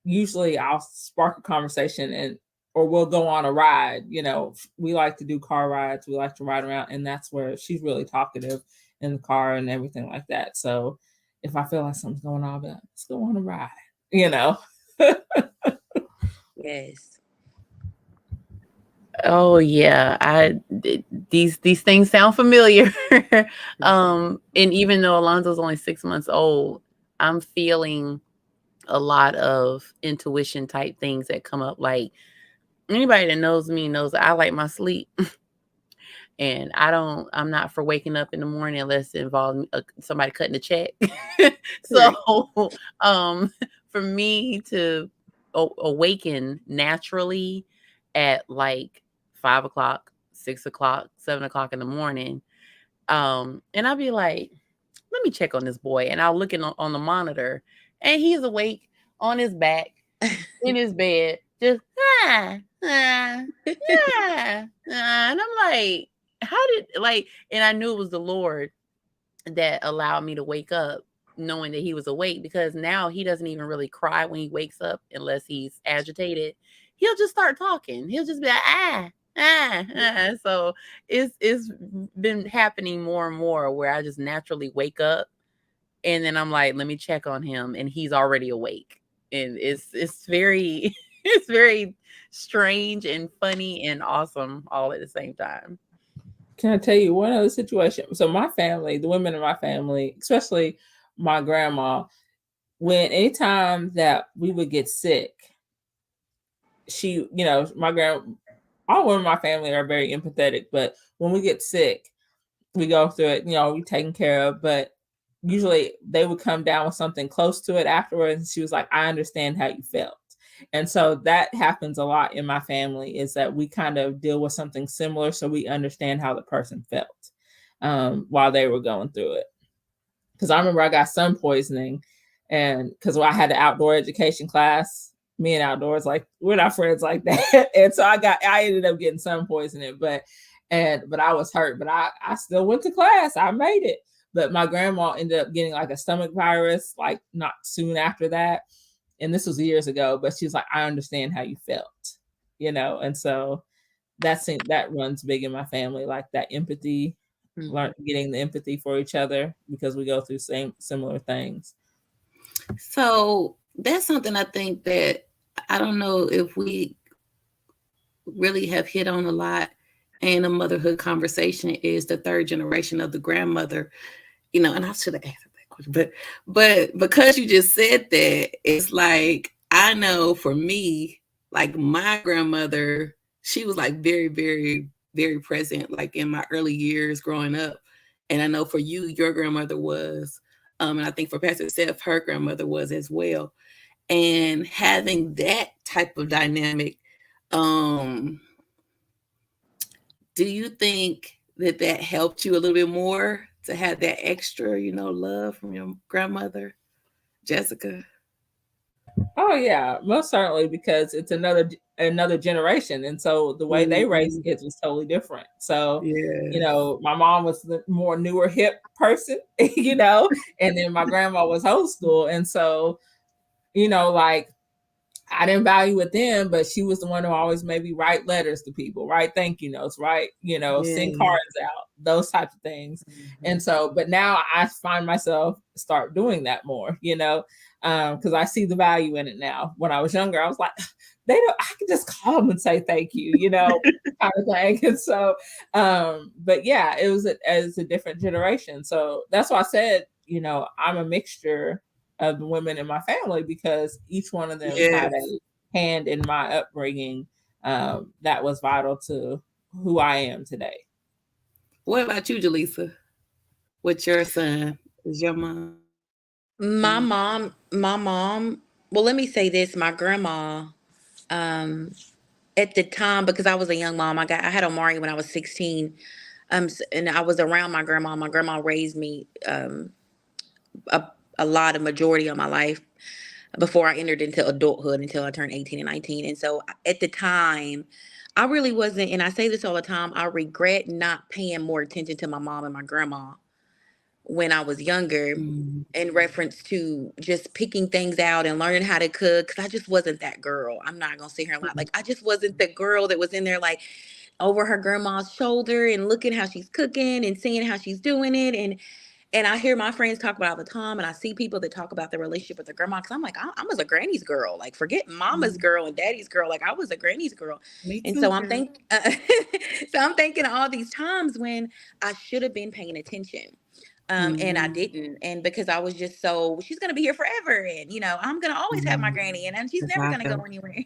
usually I'll spark a conversation or we'll go on a ride. We like to do car rides. We like to ride around, and that's where she's really talkative in the car and everything like that. So if I feel like something's going on, I'll be like, let's go on a ride, Yes. Oh yeah, these things sound familiar. And even though Alonzo's only 6 months old, I'm feeling a lot of intuition type things that come up. Like, anybody that knows me knows that I like my sleep. And I'm not for waking up in the morning unless it involves somebody cutting a check. So for me to awaken naturally at like 5 o'clock, 6 o'clock, 7 o'clock in the morning, and I'll be like, let me check on this boy. And I'll look on the monitor, and he's awake on his back in his bed, just and I'm like, and I knew it was the Lord that allowed me to wake up knowing that he was awake, because now he doesn't even really cry when he wakes up unless he's agitated. He'll just start talking. He'll just be like, So it's been happening more and more where I just naturally wake up, and then I'm like, let me check on him, and he's already awake. And it's very it's very strange and funny and awesome all at the same time. Can I tell you one other situation? So my family, the women in my family, especially my grandma, anytime that we would get sick, she, all women in my family are very empathetic, but when we get sick, we go through it, we taken care of, but usually they would come down with something close to it afterwards. And she was like, I understand how you felt. And so that happens a lot in my family, is that we kind of deal with something similar. So we understand how the person felt while they were going through it. Because I remember I got sun poisoning, and because I had an outdoor education class, me and outdoors, like, we're not friends like that. And so I ended up getting sun poisoning, but I was hurt, but I still went to class. I made it. But my grandma ended up getting like a stomach virus, like not soon after that. And this was years ago, but she was like, I understand how you felt, and so that runs big in my family, like that empathy, getting the empathy for each other, because we go through similar things. So that's something I think that I don't know if we really have hit on a lot in a motherhood conversation, is the third generation of the grandmother, and I should have asked that question, but because you just said that, it's like, I know for me, like my grandmother, she was like very, very, very present, like in my early years growing up. And I know for you, your grandmother was, and I think for Pastor Steph, her grandmother was as well. And having that type of dynamic, do you think that helped you a little bit more to have that extra, love from your grandmother, Jessica? Oh yeah, most certainly, because it's another generation, and so the way they raised kids was totally different. So, my mom was the more newer hip person, and then my grandma was old school, and so, like, I didn't value it then, but she was the one who always made me write letters to people, write thank you notes, send cards out, those types of things. And so, but now I find myself start doing that more, because I see the value in it now. When I was younger, I was like, I can just call them and say thank you, kind of thing. And so, but yeah, it's a different generation. So that's why I said, I'm a mixture of the women in my family, because each one of them had a hand in my upbringing that was vital to who I am today. What about you, Jaleesa? What's your son? Is your mom? My mom, well, let me say this, my grandma, at the time, because I was a young mom, I had Omari when I was 16. And I was around my grandma. My grandma raised me a lot of majority of my life before I entered into adulthood, until I turned 18 and 19. And so at the time, I really wasn't, and I say this all the time, I regret not paying more attention to my mom and my grandma when I was younger, in reference to just picking things out and learning how to cook, because I just wasn't that girl. I'm not going to sit here and lie. Like, I just wasn't the girl that was in there, like, over her grandma's shoulder and looking how she's cooking and seeing how she's doing it. And I hear my friends talk about it all the time, and I see people that talk about their relationship with their grandma, because I'm like, I was a granny's girl. Like, forget mama's girl and daddy's girl. Like, I was a granny's girl. And so I'm thinking, all these times when I should have been paying attention. And I didn't. And because I was just she's going to be here forever. And, I'm going to always have my granny, and she's never going to go anywhere.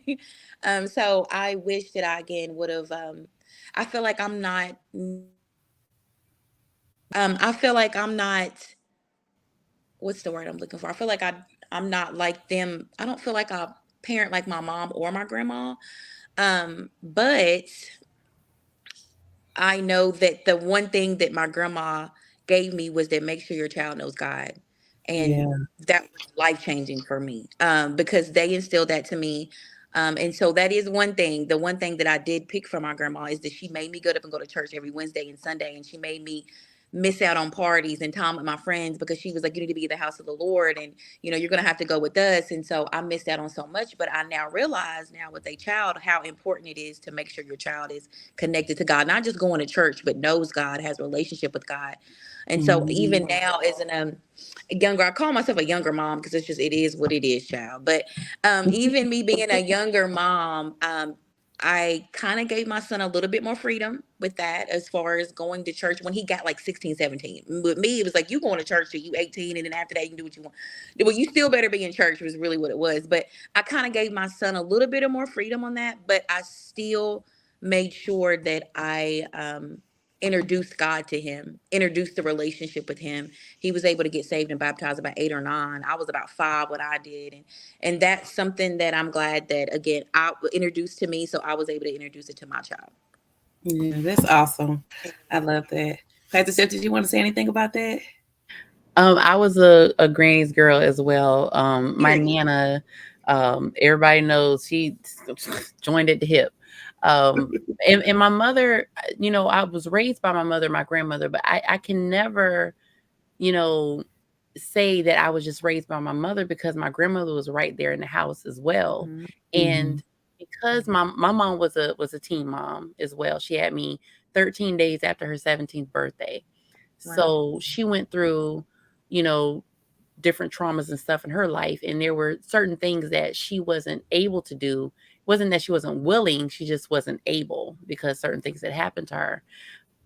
So I wish that I, again, would have, I feel like I'm not, what's the word I'm looking for? I feel like I'm not like them. I don't feel like I parent like my mom or my grandma. But I know that the one thing that my grandma gave me was that make sure your child knows God. And that was life-changing for me, because they instilled that to me. And so that is one thing. The one thing that I did pick from my grandma is that she made me get up and go to church every Wednesday and Sunday. And she made me miss out on parties and time with my friends, because she was like, you need to be in the house of the Lord, and you're gonna have to go with us. And so I missed out on so much, but I now realize with a child how important it is to make sure your child is connected to God, not just going to church, but knows God, has a relationship with God. And so even now, as a younger, I call myself a younger mom, because it is what it is, child. But even me being a younger mom, I kind of gave my son a little bit more freedom with that as far as going to church when he got like 16, 17. With me, it was like, you going to church till you 18, and then after that, you can do what you want. Well, you still better be in church was really what it was. But I kind of gave my son a little bit of more freedom on that, but I still made sure that I introduced God to him, introduced the relationship with him. He was able to get saved and baptized about 8 or 9. I was about 5 when I did. And that's something that I'm glad that, again, I introduced to me, so I was able to introduce it to my child. Yeah, that's awesome. I love that. Pastor Steph, did you want to say anything about that? I was a granny's girl as well. My Period. Nana, everybody knows she joined at the hip. And my mother, I was raised by my mother, my grandmother, but I can never, say that I was just raised by my mother because my grandmother was right there in the house as well. Mhm. And because my mom was a teen mom as well. She had me 13 days after her 17th birthday. Wow. So she went through, you know, different traumas and stuff in her life. And there were certain things that she wasn't able to do. It wasn't that she wasn't willing, she just wasn't able because certain things had happened to her.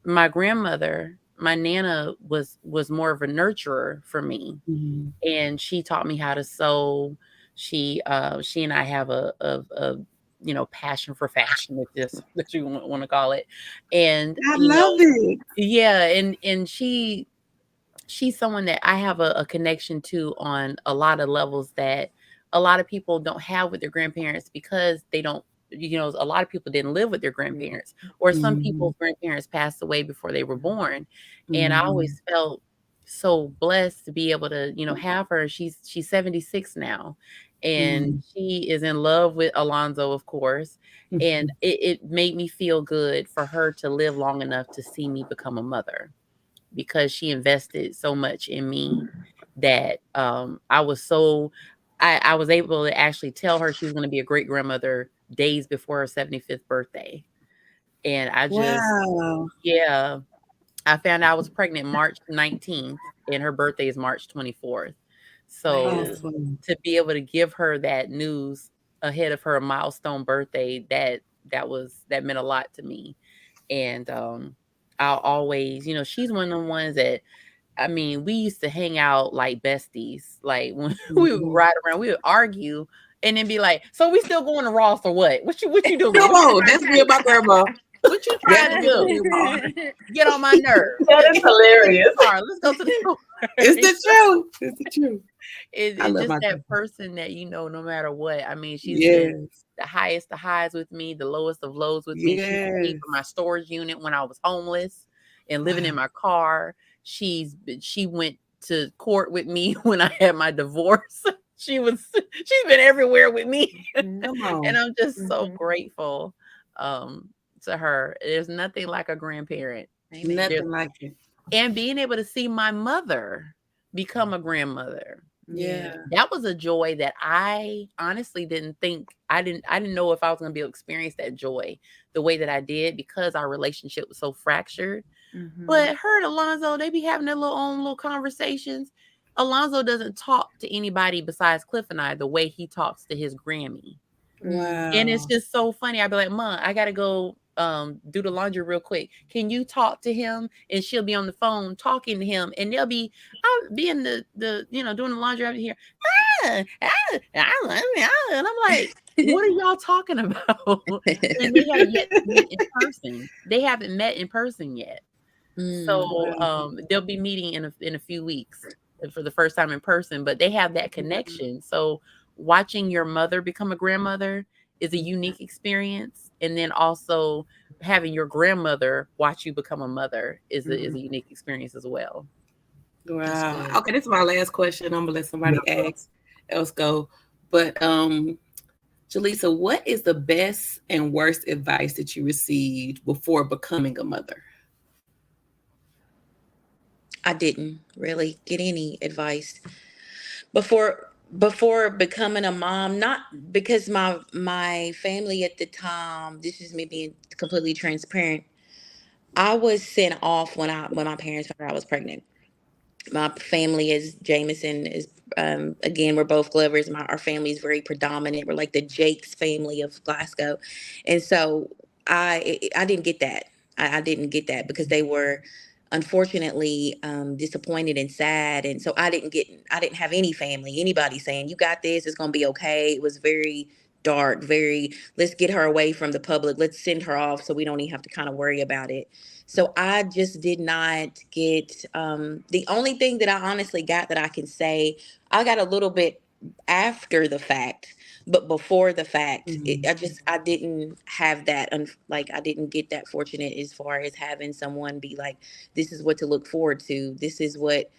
My grandmother, my Nana was more of a nurturer for me. Mhm. And she taught me how to sew. She and I have a passion for fashion, if this that you want to call it. And I love it. yeah, and she's someone that I have a connection to on a lot of levels that a lot of people don't have with their grandparents because they don't, a lot of people didn't live with their grandparents, or some people's grandparents passed away before they were born. And I always felt so blessed to be able to, have her. She's 76 now, and she is in love with Alonzo, of course. And it made me feel good for her to live long enough to see me become a mother, because she invested so much in me that I was able to actually tell her she was going to be a great grandmother days before her 75th birthday. And I just, Wow. yeah, I found out I was pregnant March 19th and her birthday is March 24th. So Awesome. to be able to give her that news ahead of her milestone birthday, that meant a lot to me. And I'll always, she's one of the ones that, I mean, we used to hang out like besties. Like when we would ride around, we would argue and then be like, "So we still going to Ross or what? What you doing? Come on, that's me and my grandma. What you trying to do? Get on my nerves. That is hilarious. All right, let's go to the store." It's the truth. It's the truth. It's I love just my that grandma. person that, no matter what. I mean, she's Yes. been the highest of highs with me, the lowest of lows with me. She paid Yes. for my storage unit when I was homeless and living in my car. She went to court with me when I had my divorce. She's been everywhere with me. Come on. And I'm just so grateful to her. There's nothing like a grandparent. Nothing like it. And being able to see my mother become a grandmother. Yeah. That was a joy that I honestly didn't know if I was going to be able to experience that joy the way that I did, because our relationship was so fractured. But her and Alonzo, they be having their own little conversations. Alonzo doesn't talk to anybody besides Cliff and I the way he talks to his Grammy. Wow. And it's just so funny. I'd be like, "Mom, I gotta go do the laundry real quick. Can you talk to him?" And she'll be on the phone talking to him, and I'll be in the doing the laundry over here. And I'm like, "What are y'all talking about?" And they haven't yet met in person. They haven't met in person yet. So they'll be meeting in a few weeks for the first time in person, but they have that connection. So watching your mother become a grandmother is a unique experience, and then also having your grandmother watch you become a mother is a unique experience as well. Wow. Okay, this is my last question. I'm gonna let somebody else go. But Jaleesa, what is the best and worst advice that you received before becoming a mother? I didn't really get any advice before becoming a mom, not because my family at the time, this is me being completely transparent. I was sent off when my parents found out I was pregnant. My family, as Jameson is Again, we're both Glovers. Our family is very predominant. We're like the Jakes family of Glasgow. And so I didn't get that. I didn't get that because they were unfortunately disappointed and sad. And so I didn't have any family, anybody saying, you got this, it's going to be okay. It was very dark, very, let's get her away from the public. Let's send her off so we don't even have to kind of worry about it. So I just did not get the only thing that I honestly got that I can say, I got a little bit after the fact, but before the fact, I didn't have that. Like I didn't get that fortunate as far as having someone be like, this is what to look forward to. This is what,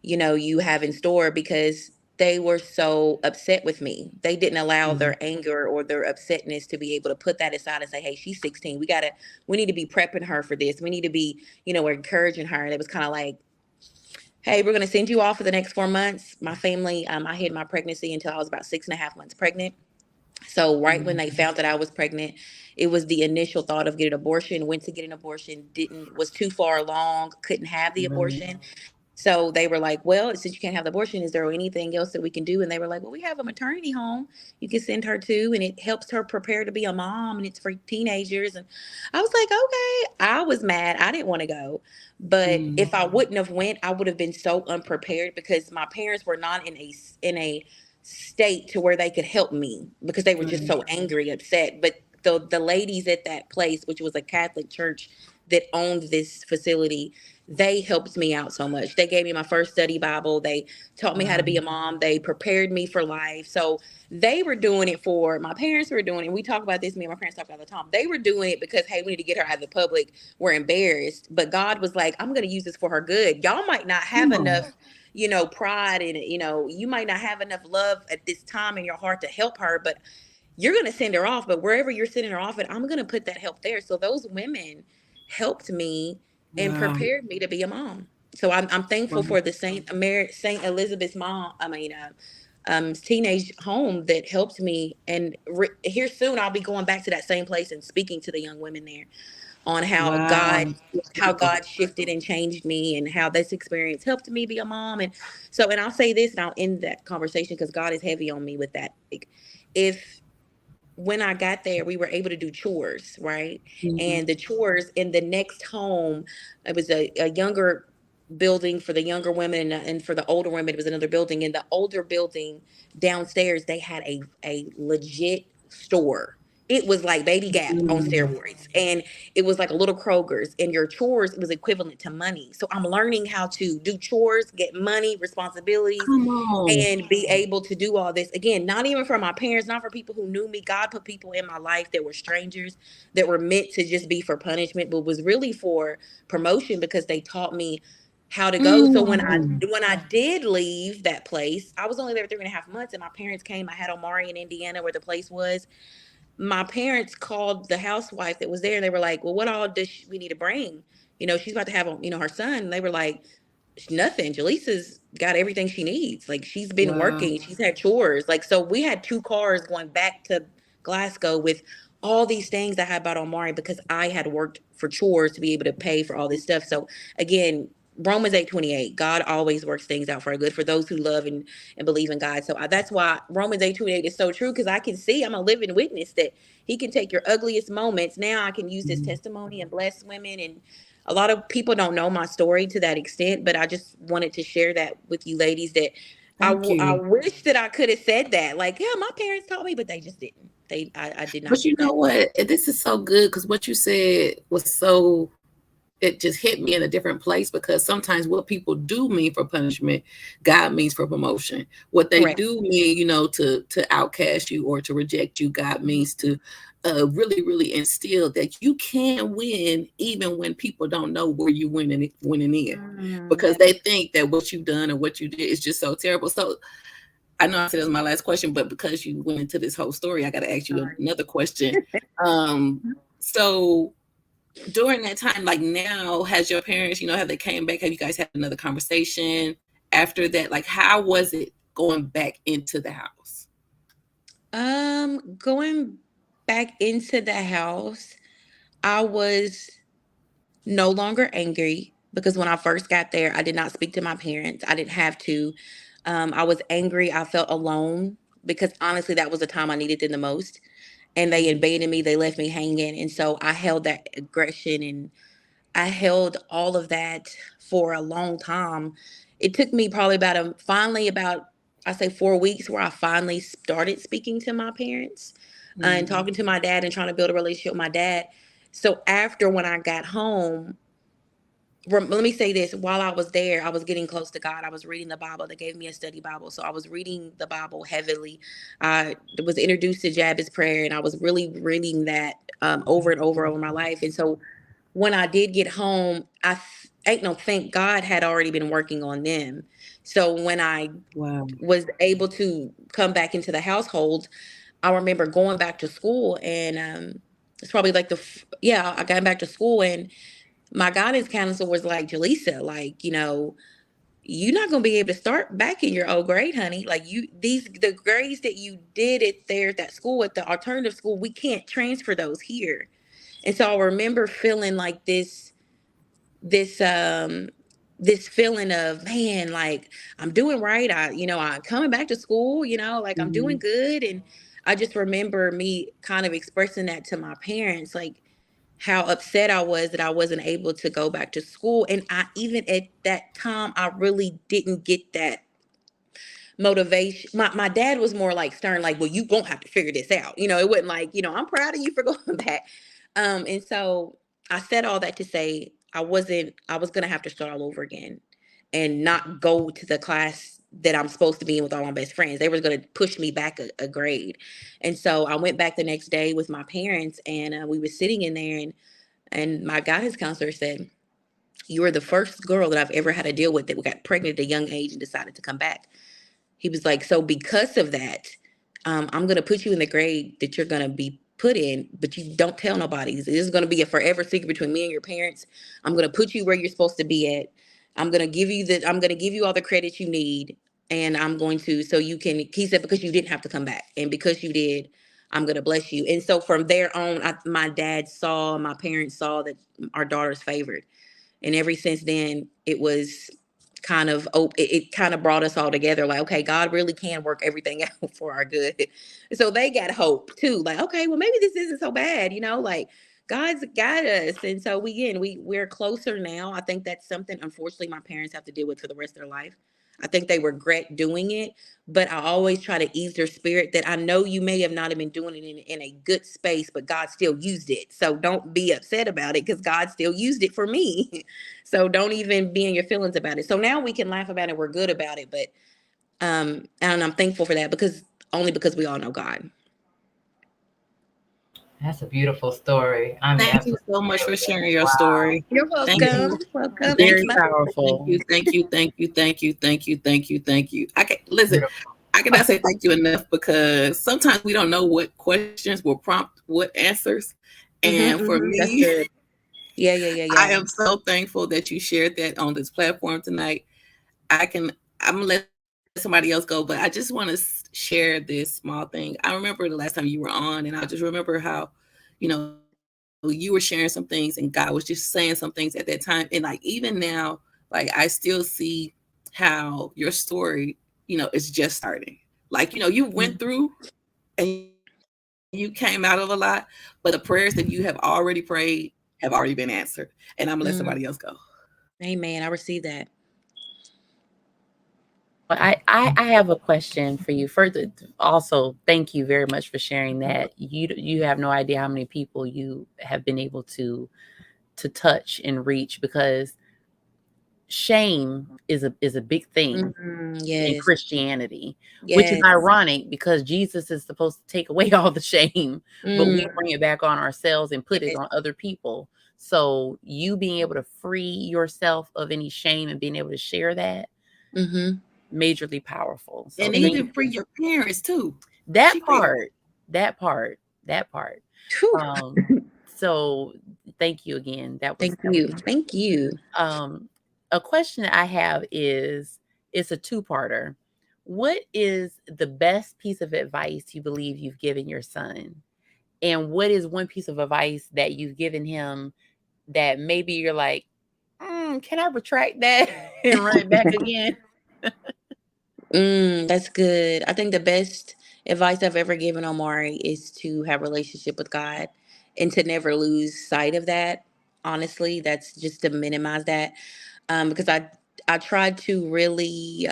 you have in store, because they were so upset with me. They didn't allow their anger or their upsetness to be able to put that aside and say, hey, she's 16. We need to be prepping her for this. We need to be, we're encouraging her. And it was kind of like, hey, we're going to send you off for the next 4 months. My family, I hid my pregnancy until I was about 6.5 months pregnant. So right when they found that I was pregnant, it was the initial thought of getting an abortion, went to get an abortion, was too far along, couldn't have the abortion. So they were like, well, since you can't have the abortion, is there anything else that we can do? And they were like, well, we have a maternity home you can send her to, and it helps her prepare to be a mom, and it's for teenagers. And I was like, okay. I was mad. I didn't want to go. But if I wouldn't have went, I would have been so unprepared, because my parents were not in a state to where they could help me, because they were just so angry, upset. But the ladies at that place, which was a Catholic church that owned this facility, they helped me out so much. They gave me my first study Bible. They taught me how to be a mom. They prepared me for life. So they were doing it for, my parents were doing it. We talk about this, me and my parents talk about it all the time. They were doing it because, hey, we need to get her out of the public. We're embarrassed. But God was like, I'm going to use this for her good. Y'all might not have enough, pride in it. You might not have enough love at this time in your heart to help her, but you're going to send her off. But wherever you're sending her off, and I'm going to put that help there. So those women helped me and prepared me to be a mom. So I'm thankful for the Saint Elizabeth's teenage home that helped me. And here soon I'll be going back to that same place and speaking to the young women there on how God shifted and changed me, and how this experience helped me be a mom. And I'll say this, and I'll end that conversation because God is heavy on me with that. Like, when I got there, we were able to do chores, right? And the chores in the next home, it was a younger building for the younger women, and for the older women, it was another building. In the older building downstairs, they had a legit store. It was like Baby Gap on steroids, and it was like a little Kroger's. And your chores was equivalent to money. So I'm learning how to do chores, get money, responsibilities, and be able to do all this. Again, not even for my parents, not for people who knew me. God put people in my life that were strangers, that were meant to just be for punishment, but was really for promotion, because they taught me how to go. So when I did leave that place, I was only there 3.5 months, and my parents came. I had Omari in Indiana, where the place was. My parents called the housewife that was there, and they were like, well, what all does we need to bring? She's about to have, her son. And they were like, nothing. Jaleesa's got everything she needs. Like, she's been working. She's had chores. Like, so we had 2 cars going back to Glasgow with all these things I had bought on Mari, because I had worked for chores to be able to pay for all this stuff. So again, Romans 8:28, God always works things out for our good for those who love and believe in God. So that's why Romans 8:28 is so true, because I can see, I'm a living witness that he can take your ugliest moments. Now I can use this testimony and bless women. And a lot of people don't know my story to that extent, but I just wanted to share that with you ladies, that I wish that I could have said that. Like, yeah, my parents taught me, but they just didn't. I did not. But you know what? This is so good, because what you said was so, it just hit me in a different place, because sometimes what people do mean for punishment, God means for promotion. What they do mean, to outcast you or to reject you, God means to really, really instill that you can win even when people don't know where you winning in, because they think that what you've done or what you did is just so terrible. So I know I said it was my last question, but because you went into this whole story, I got to ask you another question. So during that time, like now, has your parents, have they came back? Have you guys had another conversation after that? Like, how was it going back into the house? Going back into the house, I was no longer angry, because when I first got there, I did not speak to my parents. I didn't have to. I was angry. I felt alone because honestly, that was the time I needed them the most. And they abandoned me. They left me hanging. And so I held that aggression and I held all of that for a long time. It took me probably about I say 4 weeks where I finally started speaking to my parents and talking to my dad and trying to build a relationship with my dad. So after when I got home, let me say this, while I was there, I was getting close to God. I was reading the Bible. They gave me a study Bible. So I was reading the Bible heavily. I was introduced to Jabez prayer and I was really reading that over and over my life. And so when I did get home, thank God had already been working on them. So when I was able to come back into the household, I remember going back to school and it's probably like I got back to school and my guidance counselor was like, Jaleesa, like, you're not going to be able to start back in your old grade, honey. Like the grades that you did it there at that school, at the alternative school, we can't transfer those here. And so I remember feeling like this feeling of, man, like I'm doing right. I'm coming back to school, like I'm doing good. And I just remember me kind of expressing that to my parents, like how upset I was that I wasn't able to go back to school. And even at that time, I really didn't get that motivation. My dad was more like stern, like, well, you won't have to figure this out. It wasn't like, I'm proud of you for going back. And so I said all that to say I was going to have to start all over again and not go to the class that I'm supposed to be in with all my best friends. They were going to push me back a grade. And so I went back the next day with my parents and we were sitting in there and my guidance counselor said, you are the first girl that I've ever had to deal with that got pregnant at a young age and decided to come back. He was like, so because of that, I'm going to put you in the grade that you're going to be put in, but you don't tell nobody. This is going to be a forever secret between me and your parents. I'm going to put you where you're supposed to be at. I'm going to give you all the credit you need. And I'm going to, so you can, he said, because you didn't have to come back. And because you did, I'm going to bless you. And so from there on, my parents saw that our daughter's favored. And ever since then, it was kind of, it kind of brought us all together. Like, okay, God really can work everything out for our good. So they got hope too. Like, okay, well, maybe this isn't so bad, like God's got us. And so we're closer now. I think that's something, unfortunately, my parents have to deal with for the rest of their life. I think they regret doing it, but I always try to ease their spirit that I know you may have not been doing it in a good space, but God still used it. So don't be upset about it because God still used it for me. So don't even be in your feelings about it. So now we can laugh about it. We're good about it. But and I'm thankful for that because we all know God. That's a beautiful story. Thank you so much for sharing your wow. story. You're Thank welcome. you. Welcome. Very Thank powerful. Thank you. I can listen. I cannot say thank you enough because sometimes we don't know what questions will prompt what answers. And for me, that's good. Yeah. I am so thankful that you shared that on this platform tonight. I'm gonna let somebody else go, but I just want to share this small thing. I remember the last time you were on, and I just remember how, you were sharing some things, and God was just saying some things at that time, and like even now, like I still see how your story, is just starting. Like you went through, and you came out of a lot, but the prayers that you have already prayed have already been answered. And I'm gonna let somebody else go. Amen. I receive that. I have a question for you. Further, also, thank you very much for sharing that. You have no idea how many people you have been able to touch and reach, because shame is a big thing in Yes. Christianity, which is Yes. ironic because Jesus is supposed to take away all the shame, but we bring it back on ourselves and put it on other people. So you being able to free yourself of any shame and being able to share that, majorly powerful. So and even free your parents too. That part. So thank you again. Thank you. A question I have is, it's a two-parter. What is the best piece of advice you believe you've given your son? And what is one piece of advice that you've given him that maybe you're like, can I retract that and run it back again? That's good. I think the best advice I've ever given Omari is to have a relationship with God and to never lose sight of that. Honestly, that's just to minimize that. Because I tried to really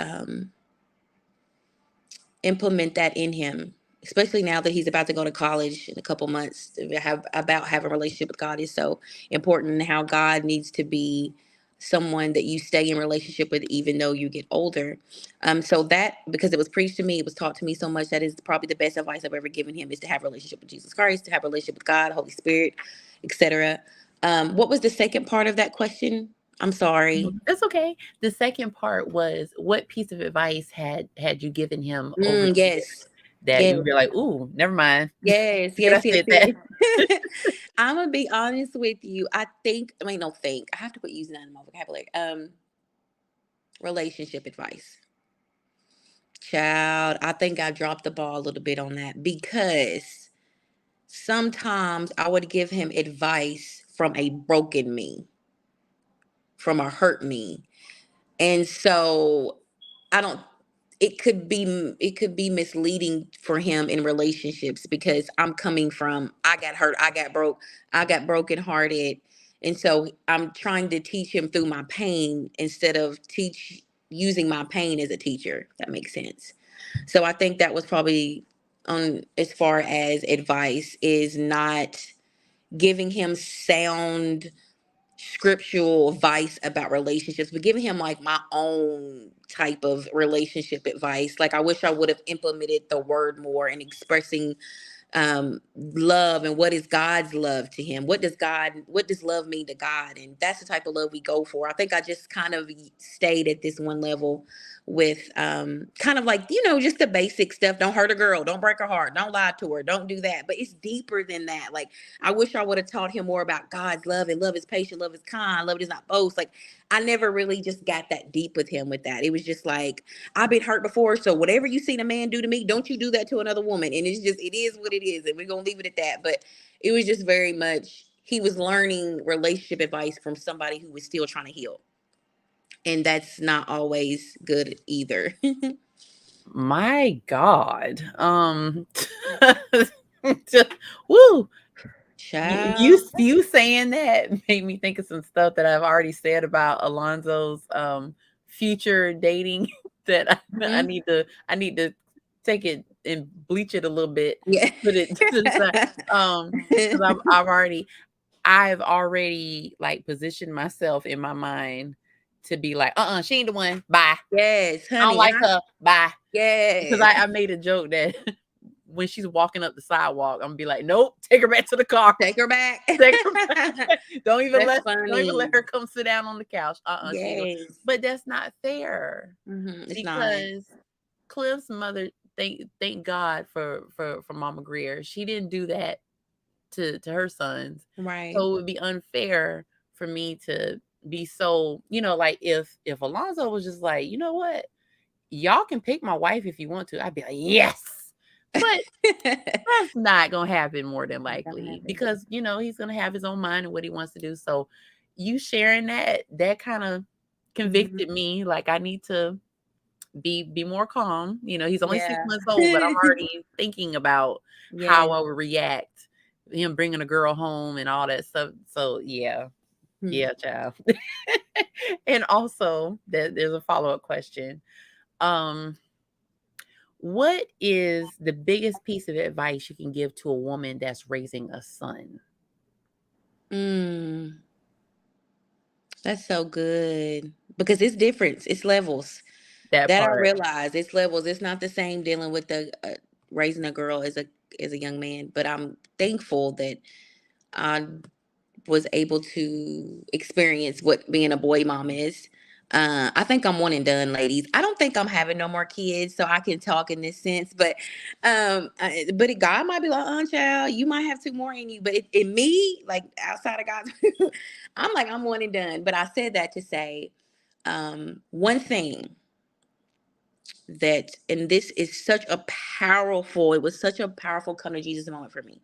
implement that in him, especially now that he's about to go to college in a couple months. To have about having a relationship with God is so important, and how God needs to be someone that you stay in relationship with even though you get older. So that, because it was preached to me, it was taught to me so much, that is probably the best advice I've ever given him, is to have a relationship with Jesus Christ, to have a relationship with God, Holy Spirit, etc. What was the second part of that question? I'm sorry. That's okay. The second part was, what piece of advice had you given him over the Yes. years that Yes. you were like, ooh, never mind. Yes, Forget I yes, yes, said that. yes. I'm gonna be honest with you. No, think. I have to quit using that in my vocabulary. Relationship advice. Child, I think I dropped the ball a little bit on that, because sometimes I would give him advice from a broken me, from a hurt me. And so I don't it could be misleading for him in relationships, because I'm coming from, I got hurt, I got brokenhearted. And so I'm trying to teach him through my pain instead of teach using my pain as a teacher, if that makes sense. So I think that was probably, on as far as advice, is not giving him sound scriptural advice about relationships, but giving him like my own type of relationship advice. Like, I wish I would have implemented the word more and expressing love, and what is God's love to him. What does love mean to God? And that's the type of love we go for. I think I just kind of stayed at this one level with kind of like, just the basic stuff. Don't hurt a girl, don't break her heart, don't lie to her, don't do that. But it's deeper than that. Like, I wish I would have taught him more about God's love, and love is patient, love is kind, love does not boast. Like, I never really just got that deep with him with that. It was just like, I've been hurt before, so whatever you seen a man do to me, don't you do that to another woman. And it is what it is, and we're gonna leave it at that. But it was just very much, he was learning relationship advice from somebody who was still trying to heal, and that's not always good either. My God. Just, woo. You Child. you saying that made me think of some stuff that I've already said about Alonzo's future dating that I Mhm. need to take it and bleach it a little bit, Yeah. put it to the side. Because I've already like positioned myself in my mind to be like, she ain't the one. Bye. Yes, I don't honey. like her. Bye. Because Yes. I made a joke that when she's walking up the sidewalk, I'm gonna be like, nope, take her back to the car. Take her back. Take her back. Don't even That's let funny. her come sit down on the couch. She ain't Yes. but that's not fair. It's not. Because Cliff's mother, thank God for Mama Greer. She didn't do that to her sons. Right. So it would be unfair for me to be so, like if Alonzo was just like, you know what, y'all can pick my wife if you want to, I'd be like, yes. But that's not gonna happen more than likely, because he's gonna have his own mind and what he wants to do. So you sharing that kind of convicted me. Like, I need to be more calm. He's only 6 months old, but I'm already thinking about how I would react, him bringing a girl home and all that stuff. So yeah, child. And also there's a follow-up question. What is the biggest piece of advice you can give to a woman that's raising a son? That's so good, because it's different. It's levels. That That I part. realize, it's levels. It's not the same dealing with the raising a girl as a young man. But I'm thankful that I was able to experience what being a boy mom is. I think I'm one and done, ladies. I don't think I'm having no more kids, so I can talk in this sense. But God might be like, child, you might have two more in you. But in me, like outside of God's, I'm like, I'm one and done. But I said that to say, one thing that, and this is it was such a powerful come to Jesus moment for me.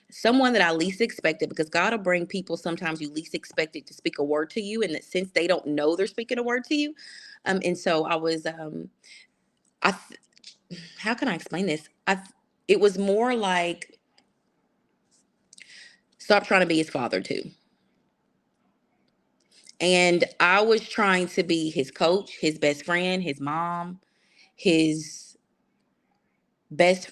Someone that I least expected, because God will bring people sometimes you least expected to speak a word to you, in that sense they don't know they're speaking a word to you. And so I how can I explain this? It was more like, stop trying to be his father too. And I was trying to be his coach, his best friend, his mom, his best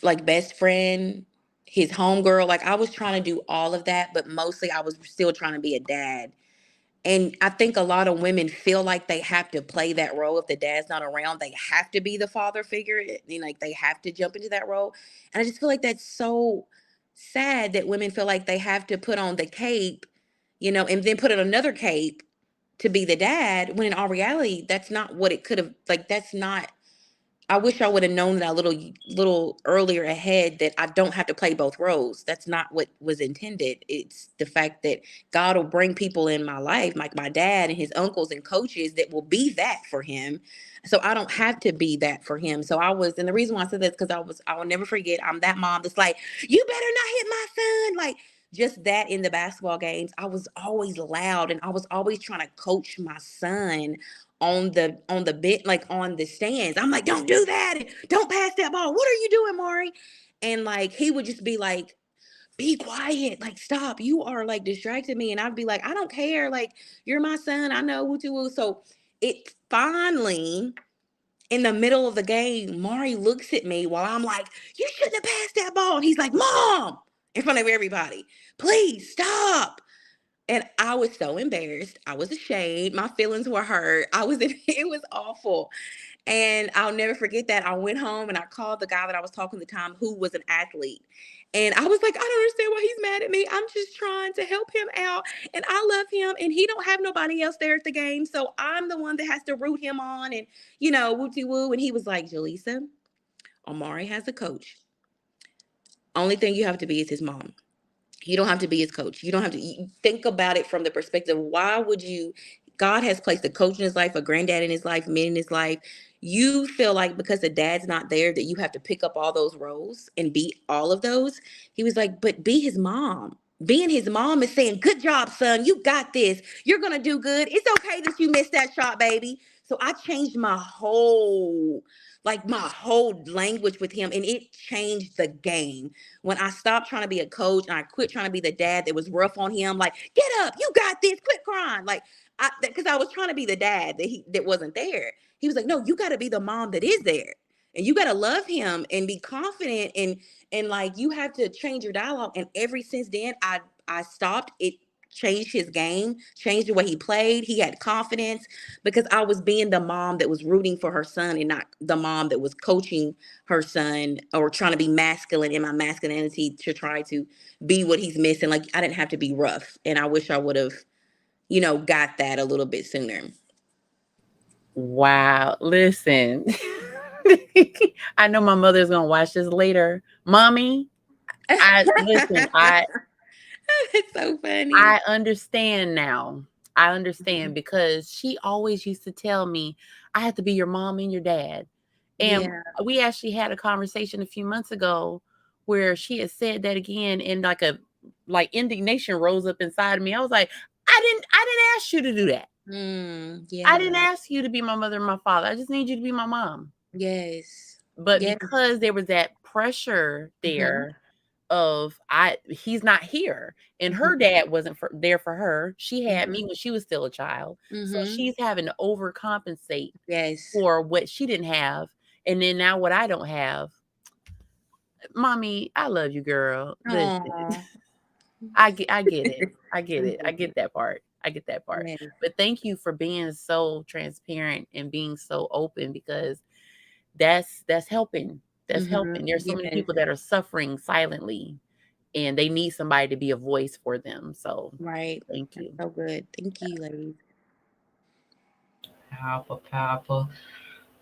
friend, his homegirl. Like I was trying to do all of that, but mostly I was still trying to be a dad. And I think a lot of women feel like they have to play that role. If the dad's not around, they have to be the father figure. Like they have to jump into that role. And I just feel like that's so sad that women feel like they have to put on the cape, and then put on another cape to be the dad, when in all reality, that's not what it could have, like, that's not. I wish I would have known that a little earlier ahead, that I don't have to play both roles. That's not what was intended. It's the fact that God will bring people in my life, like my dad and his uncles and coaches, that will be that for him. So I don't have to be that for him. So and the reason why I said that is because I will never forget, I'm that mom that's like, you better not hit my son. Like, just that in the basketball games, I was always loud, and I was always trying to coach my son on the bit, like on the stands. I'm like, don't do that, and don't pass that ball. What are you doing, Maury? And like he would just be like, be quiet, like stop. You are like distracting me. And I'd be like, I don't care. Like, you're my son. I know who to woo. So it finally, in the middle of the game, Maury looks at me while I'm like, you shouldn't have passed that ball. And he's like, Mom, in front of everybody, please stop. And I was so embarrassed. I was ashamed. My feelings were hurt. It was awful. And I'll never forget that. I went home and I called the guy that I was talking to the time, who was an athlete. And I was like, I don't understand why he's mad at me. I'm just trying to help him out. And I love him. And he don't have nobody else there at the game. So I'm the one that has to root him on and, wooty woo. And he was like, Jaleesa, Omari has a coach. Only thing you have to be is his mom. You don't have to be his coach. You don't have to think about it from the perspective, why would you? God has placed a coach in his life, a granddad in his life, men in his life. You feel like because the dad's not there that you have to pick up all those roles and be all of those. He was like, but be his mom. Being his mom is saying, good job, son. You got this. You're going to do good. It's okay that you missed that shot, baby. So I changed my whole language with him, and it changed the game. When I stopped trying to be a coach and I quit trying to be the dad that was rough on him, like, get up, you got this, quit crying. Like, because I was trying to be the dad that wasn't there. He was like, no, you got to be the mom that is there. And you got to love him and be confident, and like, you have to change your dialogue. And ever since then, I stopped. It changed his game, changed the way he played. He had confidence because I was being the mom that was rooting for her son, and not the mom that was coaching her son or trying to be masculine in my masculinity to try to be what he's missing. Like, I didn't have to be rough. And I wish I would have, got that a little bit sooner. Wow. Listen, I know my mother's going to watch this later. Mommy, It's so funny. I understand now. I understand because she always used to tell me I have to be your mom and your dad. And we actually had a conversation a few months ago where she had said that again, and like indignation rose up inside of me. I was like, I didn't ask you to do that. I didn't ask you to be my mother and my father. I just need you to be my mom. Yes. But because there was that pressure there of he's not here, and her dad wasn't there for her. She had me when she was still a child. So she's having to overcompensate for what she didn't have. And then now what I don't have. Mommy, I love you, girl. Listen, I get it. I get it. I get that part. Yes. But thank you for being so transparent and being so open, because that's helping. That's helping. There's so many people that are suffering silently, and they need somebody to be a voice for them. So thank you. That's so good. Thank you, ladies. Powerful.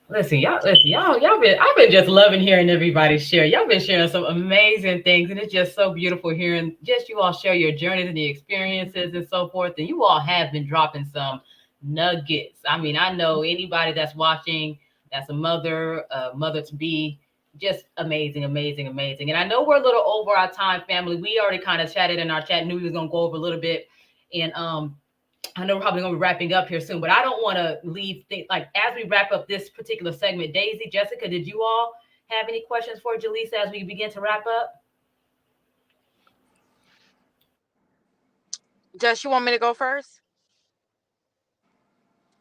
Listen, I've been just loving hearing everybody share. Y'all been sharing some amazing things, and it's just so beautiful hearing just you all share your journeys and the experiences and so forth. And you all have been dropping some nuggets. I mean, I know anybody that's watching, that's a mother to be, just amazing. And I know we're a little over our time, family. We already kind of chatted in our chat, knew we was gonna go over a little bit, and I know we're probably going to be wrapping up here soon, but I don't want to leave things like as we wrap up this particular segment. Daisy, Jessica, did you all have any questions for Jaleesa as we begin to wrap up? Jess, you want me to go first?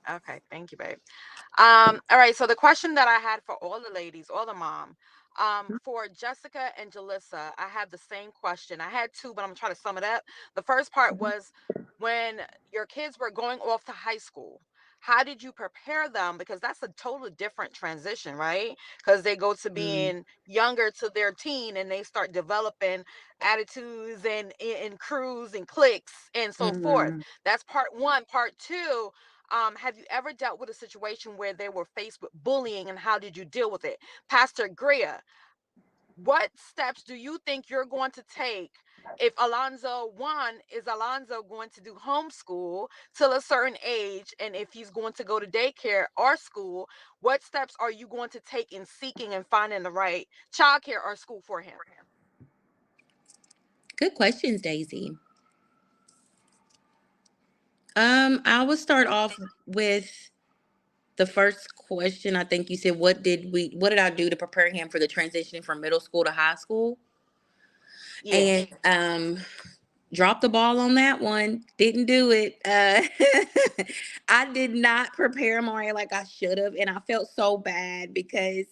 Okay, thank you, babe. All right. So the question that I had for all the ladies, all the mom, for Jessica and Jalissa, I had the same question. I had two, but I'm trying to sum it up. The first part was when your kids were going off to high school. How did you prepare them? Because that's a totally different transition, right? Because they go to Mm, being younger to their teen and they start developing attitudes and crews and cliques and so forth. mhm. That's part one. Part two, have you ever dealt with a situation where they were faced with bullying and how did you deal with it? Pastor Greer, what steps do you think you're going to take if Alonzo, one, is Alonzo going to do homeschool till a certain age? And if he's going to go to daycare or school, what steps are you going to take in seeking and finding the right childcare or school for him? Good questions, Daisy. I will start off with the first question. I think you said, what did I do to prepare him for the transition from middle school to high school? Yeah. And dropped the ball on that one. Didn't do it. I did not prepare Mario like I should have, and I felt so bad because,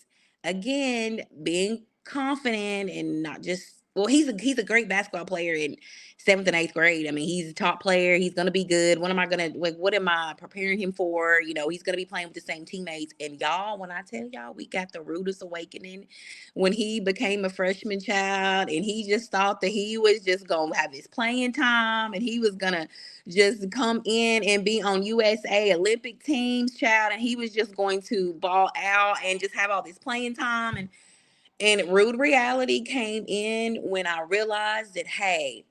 again, being confident and not just well, he's a great basketball player in seventh and eighth grade. I mean, he's a top player. He's gonna be good. What am I gonna like? What am I preparing him for? You know, he's gonna be playing with the same teammates. And y'all, when I tell y'all, we got the rudest awakening when he became a freshman child and he just thought that he was just gonna have his playing time and he was gonna just come in and be on USA Olympic teams, child, and he was just going to ball out and just have all this playing time and rude reality came in when I realized that hey,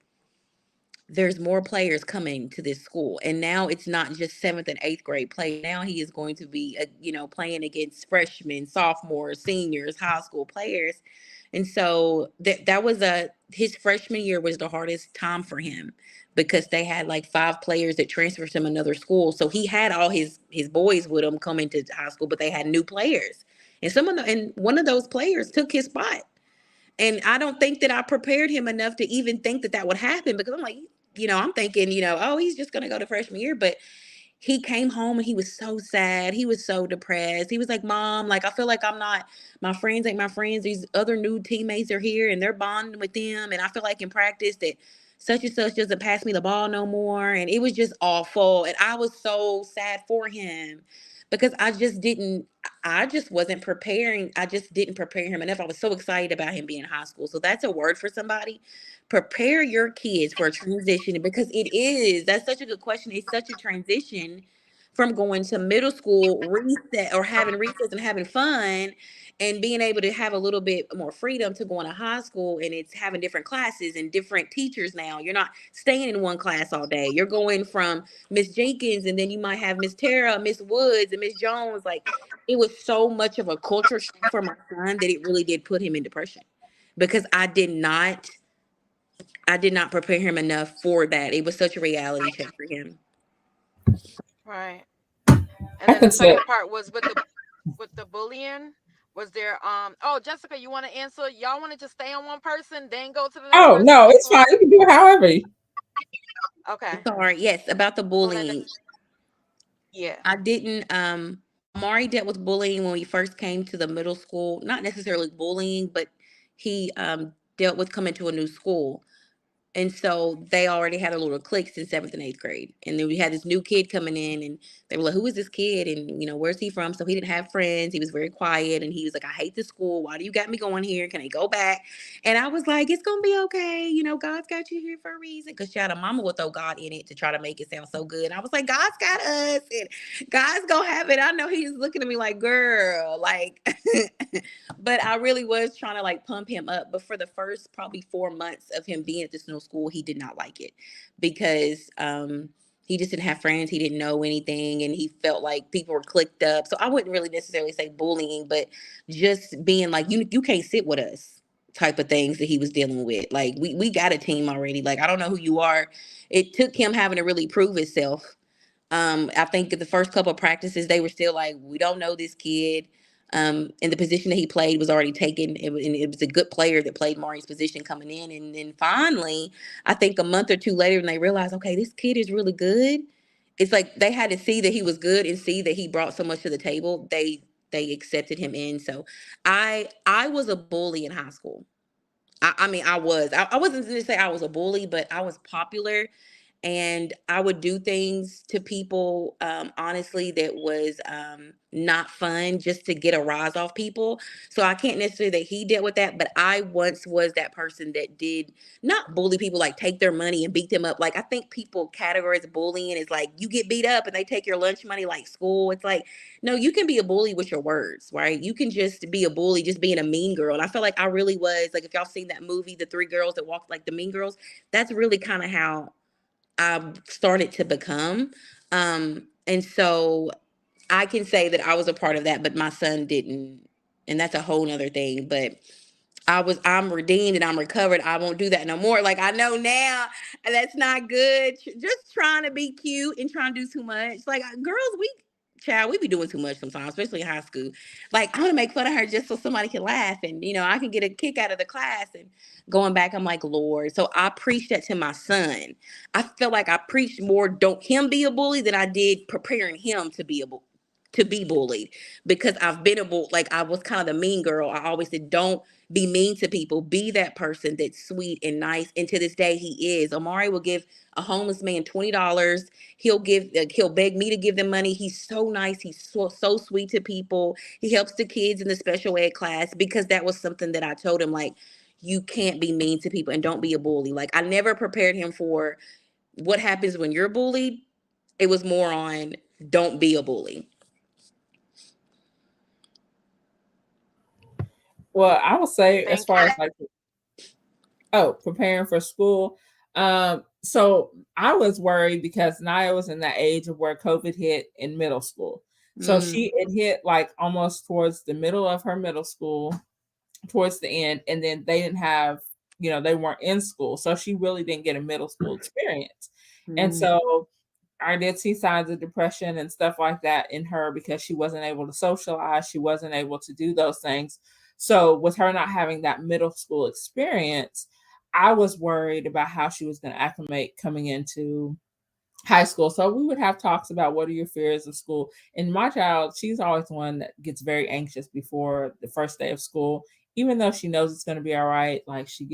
there's more players coming to this school, and now it's not just seventh and eighth grade players. Now he is going to be playing against freshmen, sophomores, seniors, high school players. And so that was a his freshman year was the hardest time for him because they had like five players that transferred from another school, so he had all his boys with him coming to high school, but they had new players, and one of those players took his spot. And I don't think that I prepared him enough to even think that that would happen because I'm like, I'm thinking, oh, he's just going to go to freshman year. But he came home and he was so sad. He was so depressed. He was like, Mom, like, I feel like my friends ain't my friends. These other new teammates are here and they're bonding with them. And I feel like in practice that such and such doesn't pass me the ball no more. And it was just awful. And I was so sad for him because I just wasn't preparing. I just didn't prepare him enough. I was so excited about him being in high school. So that's a word for somebody. Prepare your kids for a transition because that's such a good question. It's such a transition from going to middle school reset or having recess and having fun and being able to have a little bit more freedom to going to high school, and it's having different classes and different teachers. Now you're not staying in one class all day. You're going from Miss Jenkins and then you might have Miss Tara, Miss Woods, and Miss Jones. Like, it was so much of a culture shock for my son that it really did put him in depression because I did not prepare him enough for that. It was such a reality check for him. Right. And I then the can say, second part was with the bullying. Was there oh, Jessica, you want to answer? Y'all want to just stay on one person, then go to the next oh person, no, it's fine. or You can do it however. okay. Sorry, yes, about the Go ahead. bullying. Yeah. I didn't Amari dealt with bullying when we first came to the middle school. Not necessarily bullying, but he dealt with coming to a new school. And so they already had a little cliques in seventh and eighth grade. And then we had this new kid coming in and they were like, who is this kid? And, where's he from? So he didn't have friends. He was very quiet. And he was like, I hate this school. Why do you got me going here? Can I go back? And I was like, it's going to be okay. God's got you here for a reason. Because shout out, mama would throw God in it to try to make it sound so good. I was like, God's got us. And God's going to have it. I know he's looking at me like, girl, like, but I really was trying to like pump him up. But for the first probably 4 months of him being at this new school, he did not like it because he just didn't have friends. He didn't know anything, and he felt like people were clicked up. So I wouldn't really necessarily say bullying, but just being like, you can't sit with us type of things that he was dealing with. Like we got a team already. Like, I don't know who you are. It took him having to really prove himself I think the first couple of practices, they were still like, we don't know this kid. And the position that he played was already taken. And it was a good player that played Mari's position coming in. And then finally, I think a month or two later, when they realized, okay, this kid is really good. It's like they had to see that he was good and see that he brought so much to the table. They accepted him in. So I was a bully in high school. I mean, I was. I wasn't going to say I was a bully, but I was popular, and I would do things to people, honestly, that was not fun, just to get a rise off people. So I can't necessarily that he dealt with that, but I once was that person that did not bully people, like take their money and beat them up. Like, I think people categorize bullying as like you get beat up and they take your lunch money, like school. It's like, no, you can be a bully with your words, right? You can just be a bully, just being a mean girl. And I feel like I really was, like, if y'all seen that movie, The Three Girls That Walked Like the Mean Girls, that's really kind of how I started to become. And so I can say that I was a part of that, but my son didn't. And that's a whole nother thing. But I'm redeemed and I'm recovered. I won't do that no more. Like, I know now that's not good. Just trying to be cute and trying to do too much. Like, girls, we be doing too much sometimes, especially in high school. Like, I want to make fun of her just so somebody can laugh and, I can get a kick out of the class. And going back, I'm like, Lord. So I preached that to my son. I feel like I preached more, don't him be a bully, than I did preparing him to be to be bullied, because I've been a bull. Like, I was kind of the mean girl. I always said, don't be mean to people. Be that person that's sweet and nice. And to this day, he is. Omari will give a homeless man $20. He'll beg me to give them money. He's so nice. He's so sweet to people. He helps the kids in the special ed class, because that was something that I told him, like, you can't be mean to people and don't be a bully. Like, I never prepared him for what happens when you're bullied. It was more on, don't be a bully. Well, I would say, as far as like, preparing for school. So I was worried because Naya was in that age of where COVID hit in middle school. So it hit like almost towards the middle of her middle school, towards the end, and then they didn't have, they weren't in school. So she really didn't get a middle school experience. And so I did see signs of depression and stuff like that in her, because she wasn't able to socialize. She wasn't able to do those things. So with her not having that middle school experience, I was worried about how she was going to acclimate coming into high school. So we would have talks about, what are your fears of school? And my child, she's always one that gets very anxious before the first day of school, even though she knows it's going to be all right. Like, she